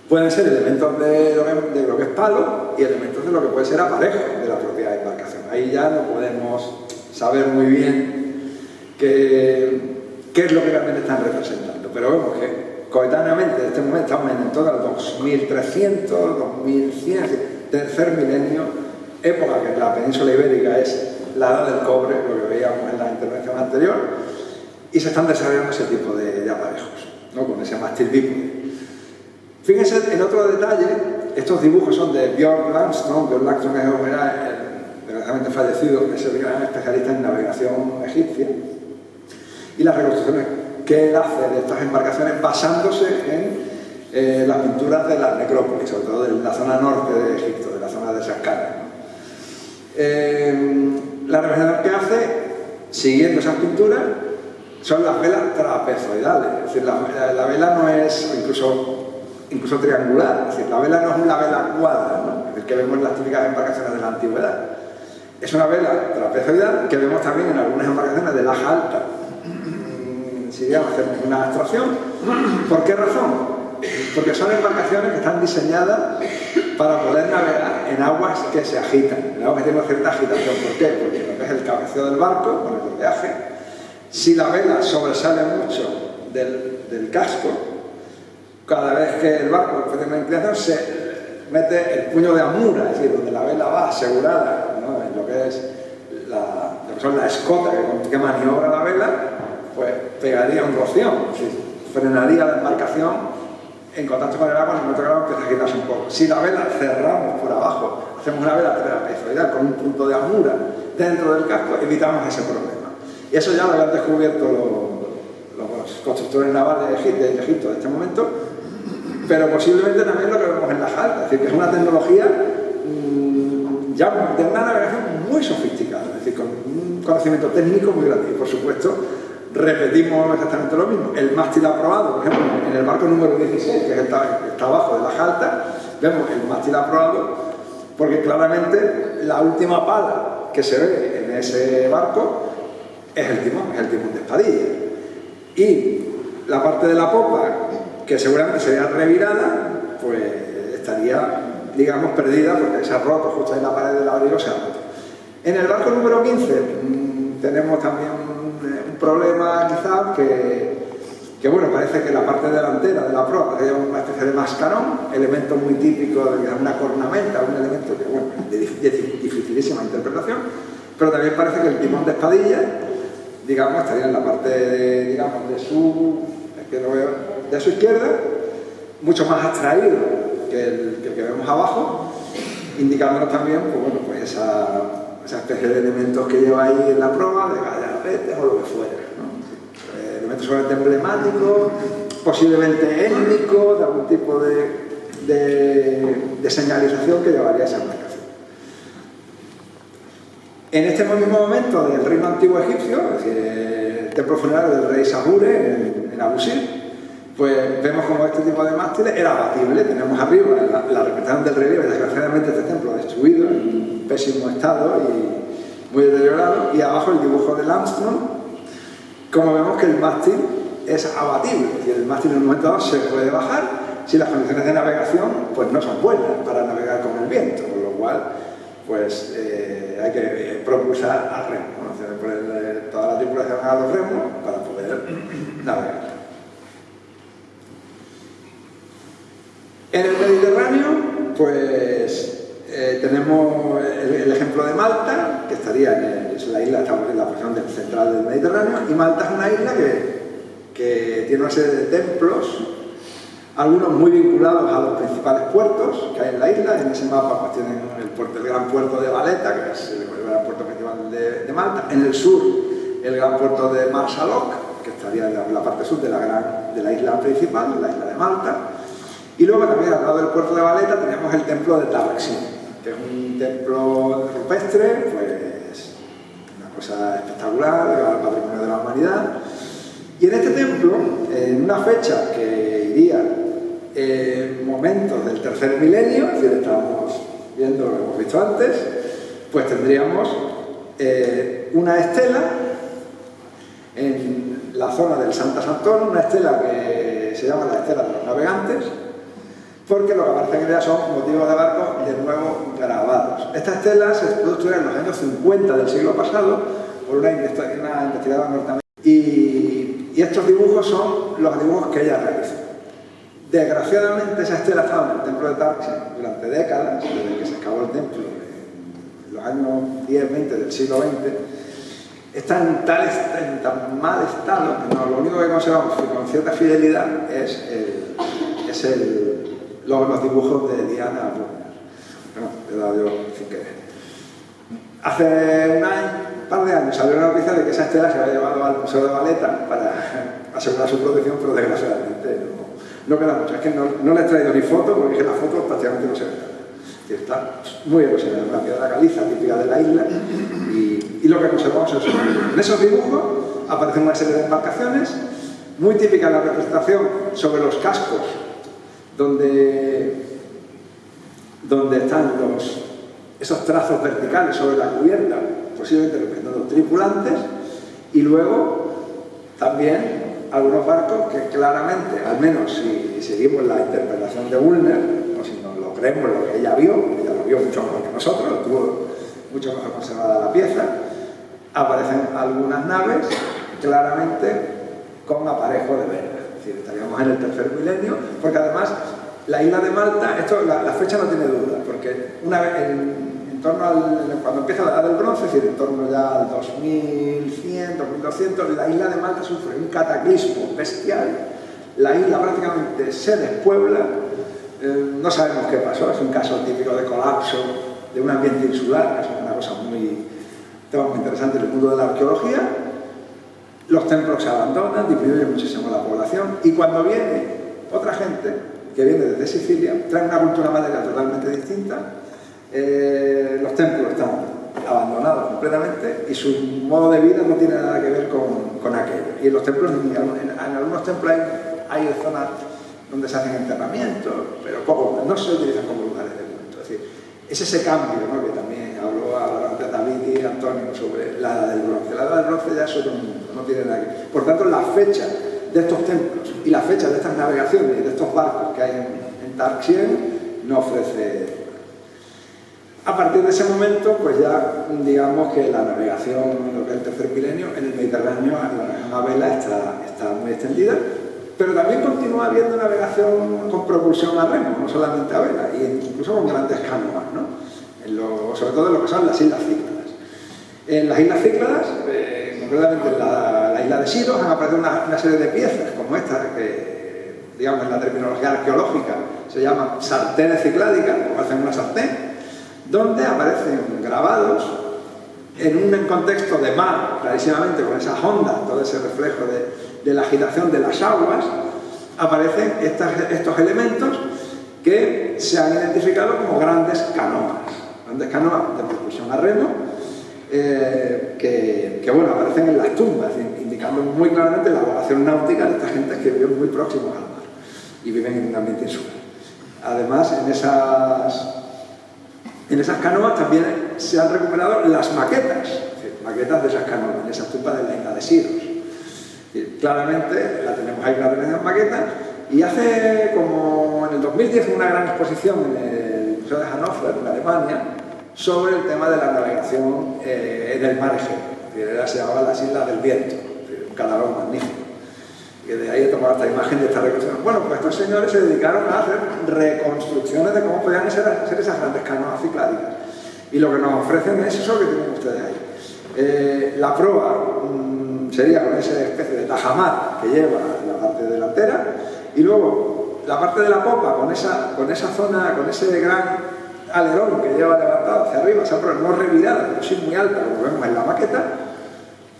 pueden ser elementos de lo que es palo y elementos de lo que puede ser aparejo de la propia embarcación. Ahí ya no podemos saber muy bien qué es lo que realmente están representando. Pero vemos que coetáneamente en este momento estamos en torno al 2300, 2100, tercer milenio, época que en la península ibérica es la edad del cobre, lo que veíamos en la intervención anterior, y se están desarrollando ese tipo de aparejos, ¿no? Con ese mástil bípode. Fíjense en otro detalle, estos dibujos son de Björn Langston. Björn Langston es desgraciadamente fallecido, es el gran especialista en navegación egipcia, y las reconstrucciones que él hace de estas embarcaciones basándose en las pinturas de la necrópolis, sobre todo de la zona norte de Egipto, de la zona de Saqqara, ¿no? La representación que hace, siguiendo esas pinturas, son las velas trapezoidales. Es decir, la vela no es incluso triangular, es decir, la vela no es una vela cuadra, ¿no? Es el que vemos en las típicas embarcaciones de la antigüedad. Es una vela trapezoidal que vemos también en algunas embarcaciones de laja alta. Si digamos, hacemos una abstracción. ¿Por qué razón? Porque son embarcaciones que están diseñadas para poder navegar en aguas que se agitan, en aguas que tienen cierta agitación. ¿Por qué? Porque lo que es el cabeceo del barco, con el bordeaje, si la vela sobresale mucho del casco, cada vez que el barco tiene una inclinación se mete el puño de amura, es decir, donde la vela va asegurada, ¿no? En lo que es lo que son la escota que maniobra la vela, pues pegaría un roción, es decir, frenaría la embarcación en contacto con el agua, en el momento que el agua empieza a agitarse un poco. Si la vela cerramos por abajo, hacemos una vela trapezoidal con un punto de amura dentro del casco, evitamos ese problema. Y eso ya lo habían descubierto los constructores navales de Egipto de este momento, pero posiblemente también lo que vemos en las altas, es decir, que es una tecnología ya de una navegación muy sofisticada, es decir, con un conocimiento técnico muy grande. Y por supuesto, repetimos exactamente lo mismo. El mástil aprobado, por ejemplo, en el barco número 16, que está abajo de las altas, vemos el mástil aprobado, porque claramente la última pala que se ve en ese barco es el timón de espadilla. Y la parte de la popa, que seguramente sería revirada, pues estaría, digamos, perdida porque se ha roto justo en la pared del abrigo, se ha roto. En el barco número 15 tenemos también un problema quizás que bueno, parece que la parte delantera de la proa es una especie de mascarón, elemento muy típico de una cornamenta, un elemento que, bueno, de dificilísima interpretación, pero también parece que el timón de espadilla, digamos, estaría en la parte, digamos, de su izquierda, mucho más abstraído que el que vemos abajo, indicándonos también, pues, bueno, pues esa especie de elementos que lleva ahí en la proa, de gallardetes o lo que fuera, ¿no? Elementos solamente emblemáticos, posiblemente étnicos, de algún tipo de señalización que llevaría esa embarcación. En este mismo momento del reino antiguo egipcio, es decir, el templo funerario del rey Sahura en Abu Sir, pues vemos como este tipo de mástiles era abatible. Tenemos arriba la representación del relieve. Desgraciadamente este templo destruido, en pésimo estado muy deteriorado, y abajo el dibujo del Armstrong, como vemos que el mástil es abatible, es decir, el mástil en un momento dado se puede bajar si las condiciones de navegación pues no son buenas para navegar con el viento, con lo cual pues hay que propulsar al remo, ¿no? O sea, poner toda la tripulación a los remos para poder navegar. En el Mediterráneo pues tenemos el ejemplo de Malta, que estaría es la isla, estamos en la porción central del Mediterráneo, y Malta es una isla que tiene una serie de templos, algunos muy vinculados a los principales puertos que hay en la isla. En ese mapa pues tienen el gran puerto de Valetta, que es el gran puerto principal de Malta. En el sur, el gran puerto de Marsalok, que estaría en la parte sur de la isla principal, la isla de Malta. Y luego también al lado del puerto de Valetta teníamos el templo de Tabaxi, que es un templo rupestre, pues una cosa espectacular, ligado al patrimonio de la humanidad. Y en este templo, en una fecha que iría en momentos del tercer milenio, es decir, estábamos viendo lo que hemos visto antes, pues tendríamos una estela en la zona del Santa Santoro, una estela que se llama la estela de los navegantes, porque lo que aparece en ella son motivos de barcos de nuevo grabados. Esta estela se pudo estudiar en los años 50 del siglo pasado por una investigadora norteamericana, y estos dibujos son los dibujos que ella realizó. Desgraciadamente esa estela estaba en el templo de Tabaxi durante décadas, desde que se excavó el templo en los años 10-20 del siglo XX. Está en tan mal estado que lo único que conservamos con cierta fidelidad es los dibujos de Diana Brunner. Bueno, he dado yo sin querer. Hace un par de años salió una noticia de que esa estela se había llevado al Museo de Valetta para asegurar su protección, pero desgraciadamente no queda mucho. Es que no le he traído ni foto, porque es que la foto prácticamente no se ve nada. Está muy erosionada, una piedra caliza típica de la isla, y lo que conservamos es eso. En esos dibujos aparecen una serie de embarcaciones, muy típica la representación sobre los cascos, donde están esos trazos verticales sobre la cubierta, posiblemente representando tripulantes, y luego también algunos barcos que claramente, al menos si seguimos la interpretación de Woolner, o si nos lo creemos lo que ella lo vio mucho mejor que nosotros, tuvo mucho mejor conservada la pieza, aparecen algunas naves claramente con aparejo de vela. Es decir, estaríamos en el tercer milenio, porque además la isla de Malta, la fecha no tiene duda, porque una vez cuando empieza la edad del bronce, es decir, en torno ya al 2100, 2200, la isla de Malta sufre un cataclismo bestial. La isla prácticamente se despuebla, no sabemos qué pasó, es un caso típico de colapso de un ambiente insular, que es una cosa muy interesante en el mundo de la arqueología. Los templos se abandonan, disminuye muchísimo la población, y cuando viene otra gente que viene desde Sicilia, trae una cultura madera totalmente distinta. Los templos están abandonados completamente y su modo de vida no tiene nada que ver con aquello. Y en los templos, en algunos templos hay zonas donde se hacen enterramientos, pero poco, no se utilizan como lugares de culto. Es decir, es ese cambio, ¿no?, que también habló antes David y Antonio sobre la edad del bronce. La edad del bronce ya es otro mundo, no tiene nada que ver. Por tanto, la fecha de estos templos y la fecha de estas navegaciones y de estos barcos que hay en Tarxien no ofrece. A partir de ese momento, pues ya digamos que la navegación en lo que es el tercer milenio en el Mediterráneo a vela está muy extendida, pero también continúa habiendo navegación con propulsión a remo, no solamente a vela, e incluso con grandes canoas, ¿no? Sobre todo en lo que son las Islas Cícladas. En las Islas Cícladas, concretamente en la isla de Siros, han aparecido una serie de piezas como esta, que digamos en la terminología arqueológica se llaman sartenes cicládicas, como hacen una sartén, donde aparecen grabados en un contexto de mar, clarísimamente con esas ondas, todo ese reflejo de la agitación de las aguas, aparecen estos elementos que se han identificado como grandes canoas de propulsión a remo, que bueno, aparecen en las tumbas, indicando muy claramente la vocación náutica de estas gentes que viven muy próximos al mar y viven en un ambiente insular. Además, en En esas canoas también se han recuperado las maquetas, es decir, maquetas de esas canoas, en esas tumbas de la isla de Siros. Claramente la tenemos ahí, la tenemos en maquetas, y hace como en el 2010 una gran exposición en el Museo de Hannover, en Alemania, sobre el tema de la navegación en el mar Egeo. Se llamaba las Islas del Viento, un catálogo magnífico. Y de ahí he tomado esta imagen de esta reconstrucción. Bueno, pues estos señores se dedicaron a hacer reconstrucciones de cómo podían ser esas grandes canoas cicládicas. Y lo que nos ofrecen es eso que tienen ustedes ahí. La proa sería con esa especie de tajamar que lleva la parte delantera, y luego la parte de la popa con esa zona, con ese gran alerón que lleva levantado hacia arriba, esa proa no revirada, pero sí muy alta, como vemos en la maqueta,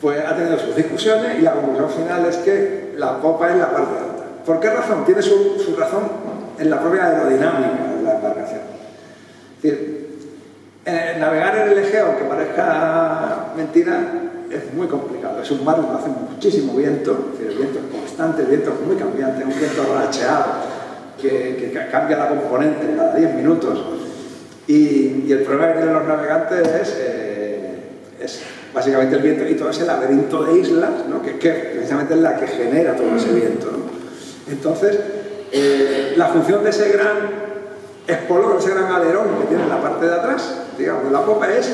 pues ha tenido sus discusiones, y la conclusión final es que la popa es la parte alta. ¿Por qué razón? Tiene su razón en la propia aerodinámica de la embarcación. Es decir, navegar en el Egeo, aunque parezca mentira, es muy complicado. Es un mar donde hace muchísimo viento, es decir, el viento es constante, el viento es muy cambiante, es un viento racheado que cambia la componente cada 10 minutos. Y el problema que tienen los navegantes es básicamente el viento y todo ese laberinto de islas, ¿no? que precisamente es la que genera todo ese viento, ¿no? Entonces, la función de ese gran espolón, ese gran alerón que tiene en la parte de atrás, digamos, de la popa, es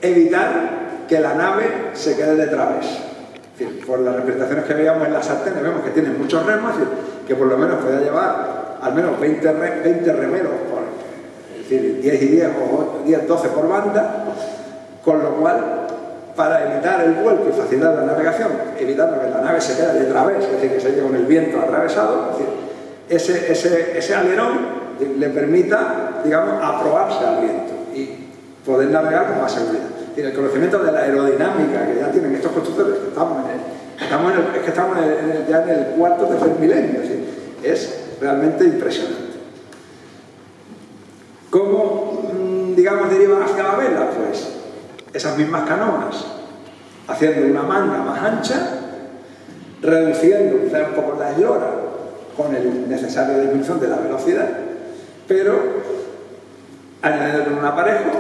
evitar que la nave se quede de través. Es decir, por las representaciones que veíamos en las sartenes, vemos que tienen muchos remos, es decir, que por lo menos pueda llevar al menos 20 remeros, es decir, 10 y 10 o 10, 12 por banda, con lo cual, para evitar el vuelco y facilitar la navegación, evitando que la nave se quede de través, es decir, que se lleve con el viento atravesado, es decir, ese alerón le permita, digamos, aprobarse al viento y poder navegar con más seguridad. Es decir, el conocimiento de la aerodinámica que ya tienen estos constructores, que estamos ya en el cuarto, tercer milenio, es realmente impresionante. ¿Cómo, digamos, derivan hacia la vela? Pues esas mismas canoas, haciendo una manga más ancha, reduciendo quizá un poco la eslora con el necesario disminución de la velocidad, pero añadiendo un aparejo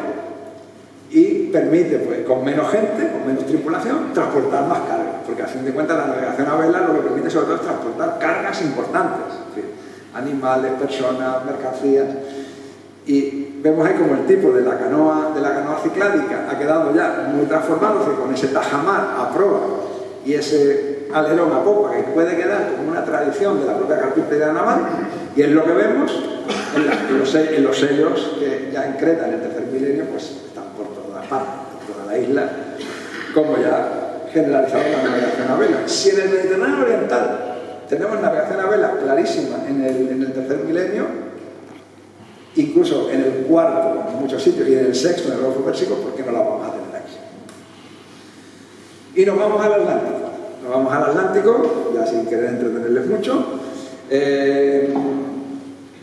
y permite, pues, con menos gente, con menos tripulación, transportar más carga, porque a fin de cuentas la navegación a vela lo que permite sobre todo es transportar cargas importantes, es decir, animales, personas, mercancías. Y vemos ahí como el tipo de la canoa cicládica ha quedado ya muy transformado, con ese tajamar a proa y ese alerón a popa que puede quedar como una tradición de la propia carpintería naval, y es lo que vemos en los sellos que ya en Creta en el tercer milenio pues están por todas partes, por toda la isla, como ya generalizado la navegación a vela. Si en el Mediterráneo oriental tenemos navegación a vela clarísima en el tercer milenio, incluso en el cuarto en muchos sitios y en el sexto en el Golfo Pérsico, ¿por qué no la vamos a tener aquí? Y nos vamos al Atlántico. Nos vamos al Atlántico, ya sin querer entretenerles mucho.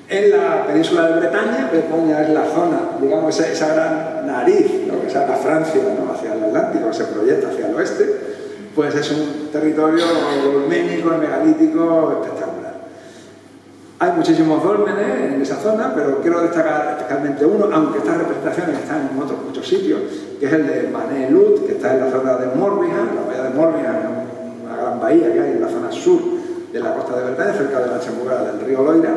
En la península de Bretaña es la zona, digamos, esa gran nariz, ¿no?, que saca Francia, ¿no?, hacia el Atlántico, que se proyecta hacia el oeste, pues es un territorio dolménico, megalítico, espectacular. Hay muchísimos dólmenes en esa zona, pero quiero destacar especialmente uno, aunque estas representaciones están en otros muchos sitios, que es el de Mané Lut, que está en la zona de Morbihan, la bahía de Morbihan, una gran bahía que hay en la zona sur de la costa de Bretaña, cerca de la desembocadura del río Loira.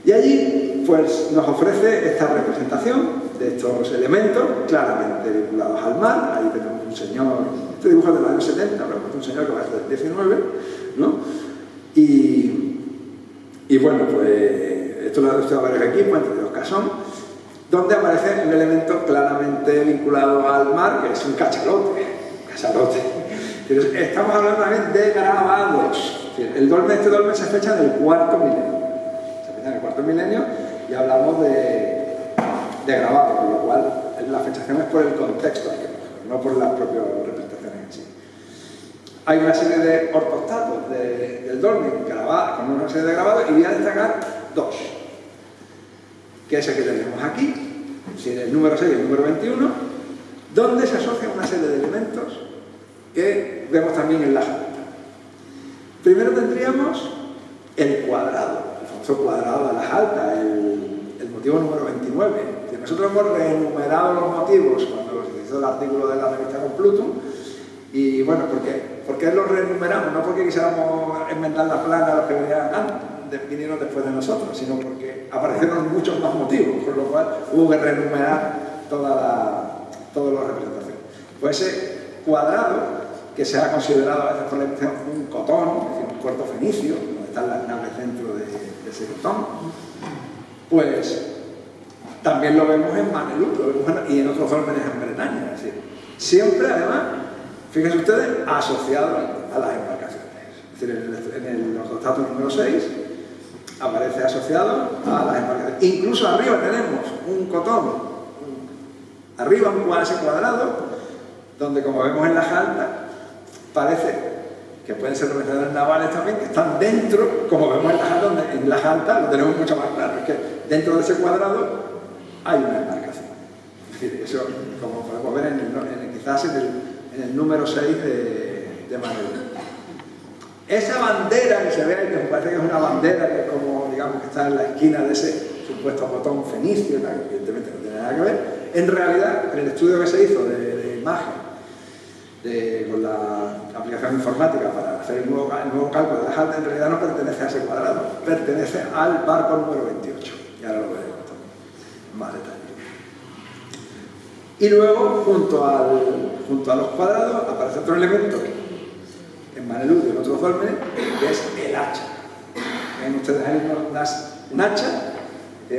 Y allí, pues, nos ofrece esta representación de estos elementos claramente vinculados al mar. Ahí tenemos un señor, este dibujo es de los años 70, pero es un señor que va a ser del 19, ¿no? Y bueno, pues esto lo ha demostrado varios equipos, entre los Casón, donde aparece un elemento claramente vinculado al mar, que es un cachalote. Estamos hablando también de grabados. Este dolmen se fecha en el cuarto milenio. Se fecha en el cuarto milenio y hablamos de grabados, con lo cual la fechación es por el contexto arqueológico, no por las propias representaciones en sí. Hay una serie de ortostatos del dolmen con una serie de grabados, y voy a destacar dos, que es el que tenemos aquí, el número 6 y el número 21, donde se asocian una serie de elementos que vemos también en la jalta. Primero tendríamos el cuadrado, el famoso cuadrado de la jalta, el motivo número 29, nosotros hemos reenumerado los motivos cuando se hizo el artículo de la revista Complutum. Y bueno, ¿por qué los reenumeramos? No porque quisiéramos enmendar la plana a los que vinieron después de nosotros, sino porque aparecieron muchos más motivos, con lo cual hubo que reenumerar todas las representaciones. Pues ese cuadrado, que se ha considerado a veces por la impresión un cotón, es decir, un puerto fenicio, donde están las naves dentro de ese cotón, pues también lo vemos en Manelut, y en otros dólmenes en Bretaña. Es decir, siempre, además, fíjense ustedes, asociado a las embarcaciones. Es decir, en el ortostato número 6 aparece asociado a las embarcaciones. Incluso arriba tenemos un cotón, arriba ese cuadrado, donde, como vemos en las altas, parece que pueden ser representantes navales también, que están dentro, como vemos en las altas, lo tenemos mucho más claro, es que dentro de ese cuadrado hay una embarcación. Es decir, eso, como podemos ver quizás en el número 6 de Manelut. Esa bandera que se ve ahí, que me parece que es una bandera que es como, digamos, que está en la esquina de ese supuesto botón fenicio, que evidentemente no tiene nada que ver, en realidad, en el estudio que se hizo de imagen, con la aplicación informática para hacer el nuevo cálculo de las altas, en realidad no pertenece a ese cuadrado, pertenece al barco número 28. Y ahora lo veremos más detalle. Y luego, junto a los cuadrados, aparece otro elemento en Manelut y en otros dólmenes, que es el hacha. Ven ustedes ahí un hacha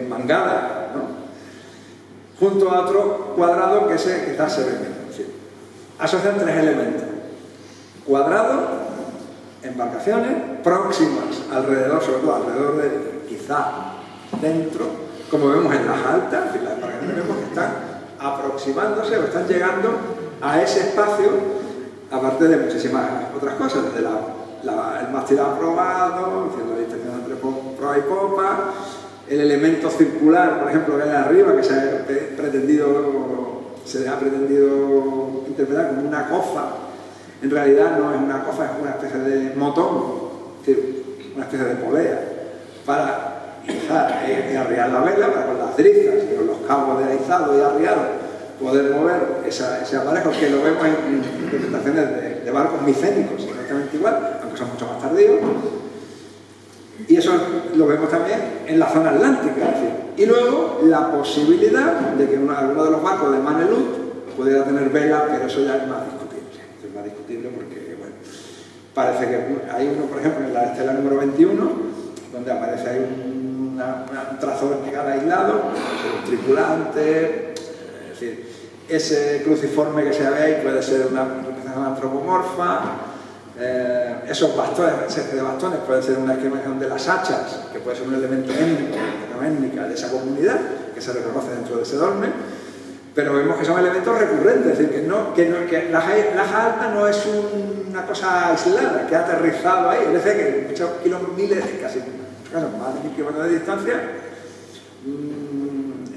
mangada, ¿no?, junto a otro cuadrado que quizás se ve menos. Es decir, asocian tres elementos: cuadrado, embarcaciones próximas alrededor, sobre todo alrededor de, quizá dentro, como vemos en las altas, es decir, las embarcaciones vemos que están aproximándose o están llegando a ese espacio, aparte de muchísimas otras cosas, desde el mástil aprobado, la distinción entre proa y popa, el elemento circular, por ejemplo, que hay arriba, que se ha pretendido interpretar como una cofa. En realidad no es una cofa, es una especie de motón, es decir, una especie de polea, para izar y arriar la vela, para con las drizas y con los cabos de izado y arriado poder mover ese aparejo, que lo vemos en representaciones de barcos micénicos, exactamente igual, aunque son mucho más tardíos. Y eso lo vemos también en la zona atlántica. Es decir, y luego la posibilidad de que alguno de los barcos de Manelut pudiera tener vela, pero eso ya es más discutible. Es más discutible porque, bueno, parece que hay uno, por ejemplo, en la estela número 21, donde aparece ahí un trazo vertical aislado, un tripulante, es decir, ese cruciforme que se ve ahí puede ser una representación antropomorfa. Esos bastones, de bastones, pueden ser una discriminación de las hachas, que puede ser un elemento étnico de esa comunidad, que se reconoce dentro de ese dolmen, pero vemos que son elementos recurrentes, es decir, que la alta no es una cosa aislada, que ha aterrizado ahí, es decir, que muchos kilómetros, casi más de 1000 kilómetros de distancia,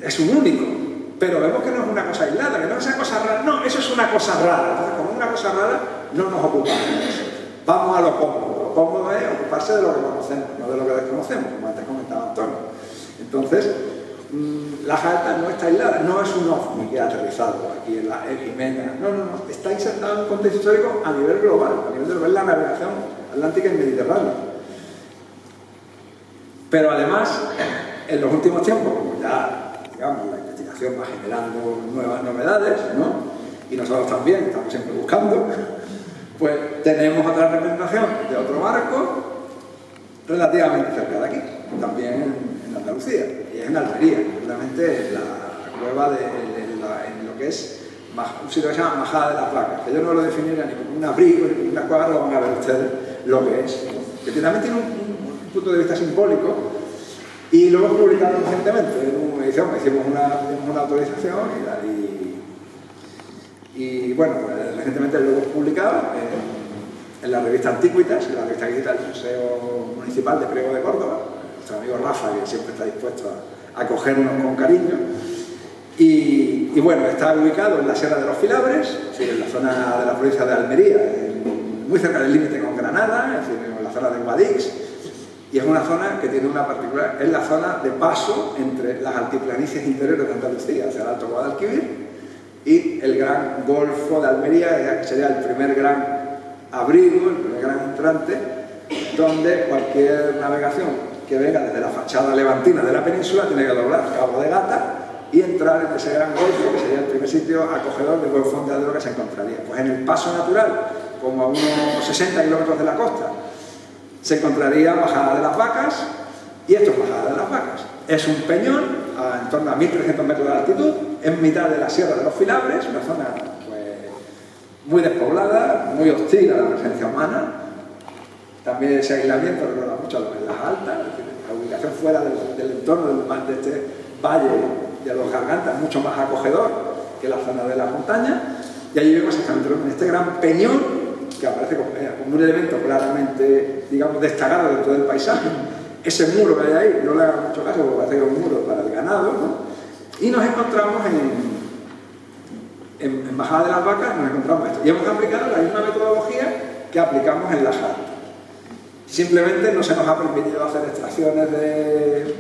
es un único. Pero vemos que no es una cosa aislada, que no es una cosa rara. No, eso es una cosa rara. Entonces, como es una cosa rara, no nos ocupamos de eso. Vamos a lo cómodo. Lo cómodo es ocuparse de lo que conocemos, no de lo que desconocemos, como antes comentaba Antonio. Entonces, la Jalta no está aislada, no es un ovni que ha aterrizado aquí en Jimena. No. Está insertado en un contexto histórico a nivel global, de la navegación atlántica y mediterránea. Pero además, en los últimos tiempos, como ya, digamos, la investigación va generando nuevas novedades, ¿no?, y nosotros también estamos siempre buscando, pues tenemos otra representación de otro barco relativamente cerca de aquí, también en Andalucía, y es en Almería, concretamente en la cueva en lo que es un sitio que se llama Majada de la Placa, que yo no lo definiría ni como un abrigo ni como una cueva, lo van a ver ustedes lo que es, ¿no?, que también tiene un punto de vista simbólico. Y lo hemos publicado recientemente en una edición, hicimos una autorización y bueno, recientemente lo hemos publicado en la revista Antiquitas, la revista que edita el Museo Municipal de Priego de Córdoba, nuestro amigo Rafa, que siempre está dispuesto a acogernos con cariño. Y bueno, está ubicado en la Sierra de los Filabres, es decir, en la zona de la provincia de Almería, muy cerca del límite con Granada, es decir, en la zona de Guadix. Y es una zona que tiene una particular, es la zona de paso entre las altiplanicies interiores de Andalucía, hacia el Alto Guadalquivir, y el gran Golfo de Almería, que sería el primer gran abrigo, el primer gran entrante, donde cualquier navegación que venga desde la fachada levantina de la península tiene que doblar Cabo de Gata y entrar en ese gran golfo, que sería el primer sitio acogedor de buen fondeadero que se encontraría. Pues en el paso natural, como a unos 60 kilómetros de la costa, se encontraría Bajada de las Vacas, y esto es Bajada de las Vacas. Es un peñón en torno a 1300 metros de altitud, en mitad de la Sierra de los Filabres, una zona pues, muy despoblada, muy hostil a la presencia humana. También ese aislamiento recuerda mucho a lo de las Altas, es decir, la ubicación fuera del entorno de este valle de los Gargantas, mucho más acogedor que la zona de la montaña. Y allí vemos en este gran peñón, que aparece como un elemento claramente, digamos, destacado dentro del paisaje. Ese muro que hay ahí, no le hagan mucho caso porque parece que es un muro para el ganado, ¿no? Y nos encontramos en Bajada de las Vacas, nos encontramos esto. Y hemos aplicado la misma metodología que aplicamos en las Altas. Simplemente no se nos ha permitido hacer extracciones de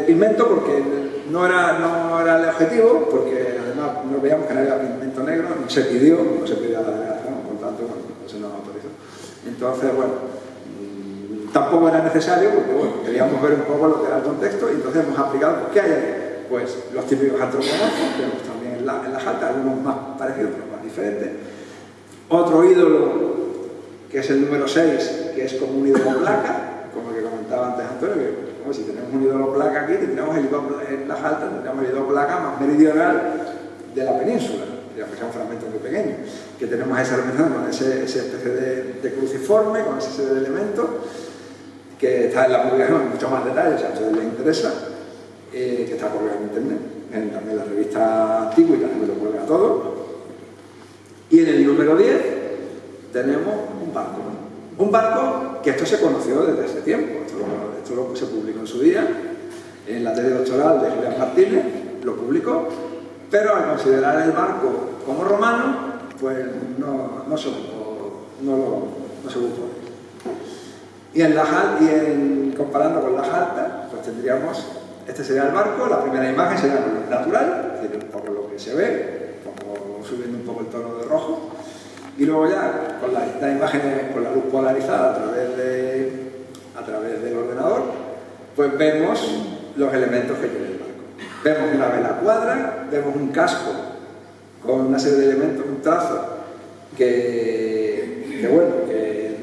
pigmento porque no era el objetivo, porque además no veíamos que no había pigmento negro, no se pidió a la delegación, por tanto, bueno, no se nos autorizó. Entonces, bueno, tampoco era necesario porque, bueno, queríamos ver un poco lo que era el contexto y entonces hemos aplicado, pues, ¿qué hay ahí? Pues los típicos antropomorfos, que vemos también en las Altas, algunos más parecidos, pero más diferentes. Otro ídolo, que es el número 6, que es como un ídolo placa, como el que comentaba antes Antonio, que como si tenemos un ídolo placa aquí, tendríamos en las Altas, tendríamos el ídolo placa más meridional de la península, digamos que sea un fragmento muy pequeño, que tenemos esa representación con esa especie de cruciforme, con esa serie de elementos, que está en la publicación en mucho más detalle, si a ustedes les interesa, que está colgado en internet, también en la revista Antigua y también lo cuelga todo. Y en el número 10 tenemos un barco que esto se conoció desde hace tiempo, esto se publicó en su día, en la tesis doctoral de Julián Martínez, lo publicó, pero al considerar el barco como romano, pues no se ocupó. Y comparando con las Altas, pues tendríamos, este sería el barco, la primera imagen sería la luz natural, es decir, un poco lo que se ve, subiendo un poco el tono de rojo, y luego ya con las imágenes con la luz polarizada a través del ordenador, pues vemos los elementos que tiene el barco. Vemos una vela cuadra, vemos un casco con una serie de elementos, un trazo que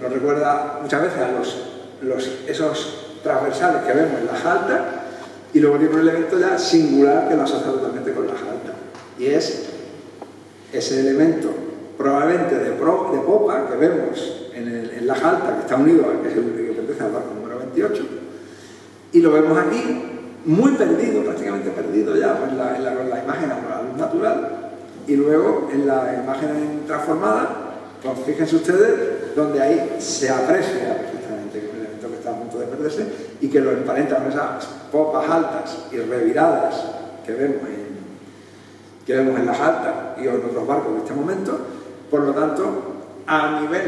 nos recuerda muchas veces a esos transversales que vemos en las Altas, y luego tiene un elemento ya singular que lo asocia totalmente con las Altas, y es ese elemento probablemente de popa que vemos en las Altas, que está unido a que es el que pertenece al barco número 28, y lo vemos aquí muy perdido, prácticamente perdido ya en la imagen a la luz natural, y luego en la imagen transformada, pues fíjense ustedes donde ahí se aprecia perfectamente que es un elemento que está a punto de perderse y que lo emparenta con esas popas altas y reviradas que vemos en las Altas y en otros barcos en este momento. Por lo tanto, a nivel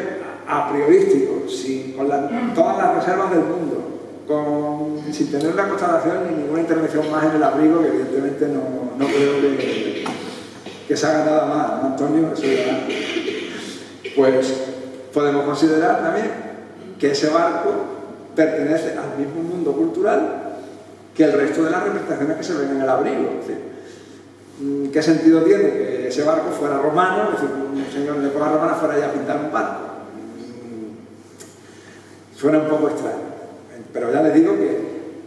a priorístico, con todas las reservas del mundo, sin tener una constatación ni ninguna intervención más en el abrigo, que evidentemente no creo que se haga nada más, ¿no, Antonio? Pues podemos considerar también que ese barco pertenece al mismo mundo cultural que el resto de las representaciones que se ven en el abrigo. Es decir, ¿qué sentido tiene que ese barco fuera romano, es decir, un señor de época romana fuera ya a pintar un barco? Suena un poco extraño, pero ya les digo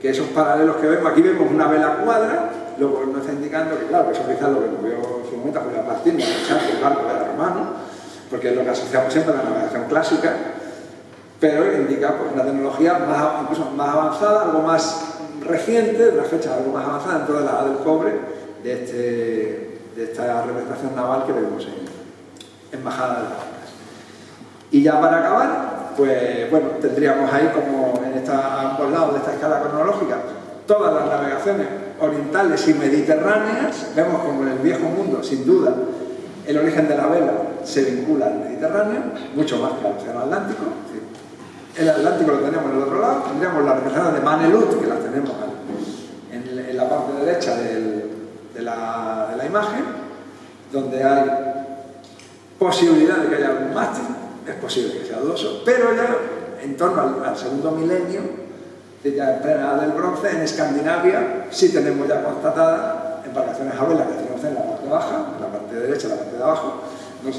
que esos paralelos que vemos, aquí vemos una vela cuadra, lo que nos está indicando que, claro, que eso quizás lo que nos vio en su momento Julián Martínez, que el barco era romano, porque es lo que asociamos siempre a la navegación clásica, pero indica pues, una tecnología incluso más avanzada, algo más reciente, de una fecha algo más avanzada dentro de la edad del cobre, de esta representación naval que vemos en Bajada de las Vacas. Y ya para acabar, pues bueno, tendríamos ahí como a ambos lados de esta escala cronológica todas las navegaciones orientales y mediterráneas. Vemos como en el viejo mundo, sin duda, el origen de la vela se vincula al Mediterráneo, mucho más que al Océano Atlántico. El Atlántico lo tenemos en el otro lado, tendríamos las represadas de Manelut, que las tenemos en la parte derecha de la imagen, donde hay posibilidad de que haya algún mástil, es posible que sea dudoso, pero ya en torno al segundo milenio, ya en plena edad del bronce, en Escandinavia sí tenemos ya constatadas embarcaciones a vela que tenemos en la parte baja, en la parte derecha, en la parte de abajo, no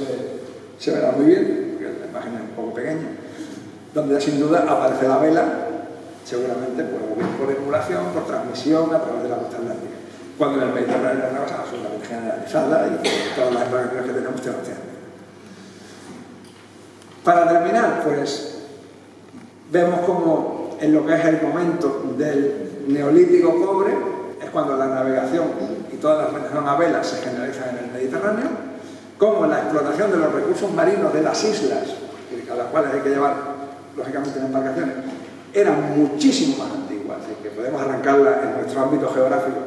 se verá muy bien, porque la imagen es un poco pequeña, donde sin duda aparece la vela, seguramente por emulación, por transmisión a través de la costa atlántica, cuando en el Mediterráneo es una cosa absolutamente generalizada y todas las embarcaciones que tenemos tienen océano. Para terminar, pues vemos como en lo que es el momento del neolítico cobre es cuando la navegación y toda la navegación a vela se generalizan en el Mediterráneo, como la explotación de los recursos marinos de las islas, a las cuales hay que llevar lógicamente en embarcaciones, eran muchísimo más antiguas, así que podemos arrancarla en nuestro ámbito geográfico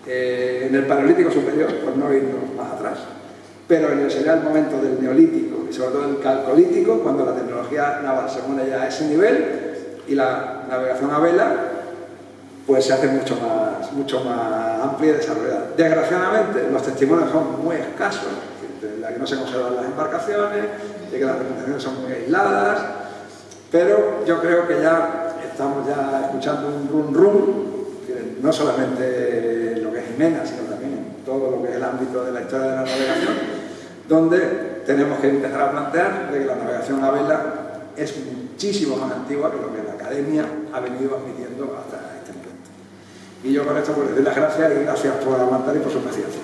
en el Paleolítico superior, por no irnos más atrás, pero sería el momento del Neolítico y sobre todo el Calcolítico, cuando la tecnología naval se pone ya a ese nivel y la navegación a vela pues se hace mucho más amplia y desarrollada. Desgraciadamente los testimonios son muy escasos, de que no se conservan las embarcaciones, de que las representaciones son muy aisladas, pero yo creo que ya estamos ya escuchando un rum rum, no solamente en lo que es Jimena, sino también en todo lo que es el ámbito de la historia de la navegación, donde tenemos que empezar a plantear de que la navegación a vela es muchísimo más antigua que lo que la academia ha venido admitiendo hasta este momento. Y yo con esto pues les doy las gracias y gracias por aguantar y por su paciencia.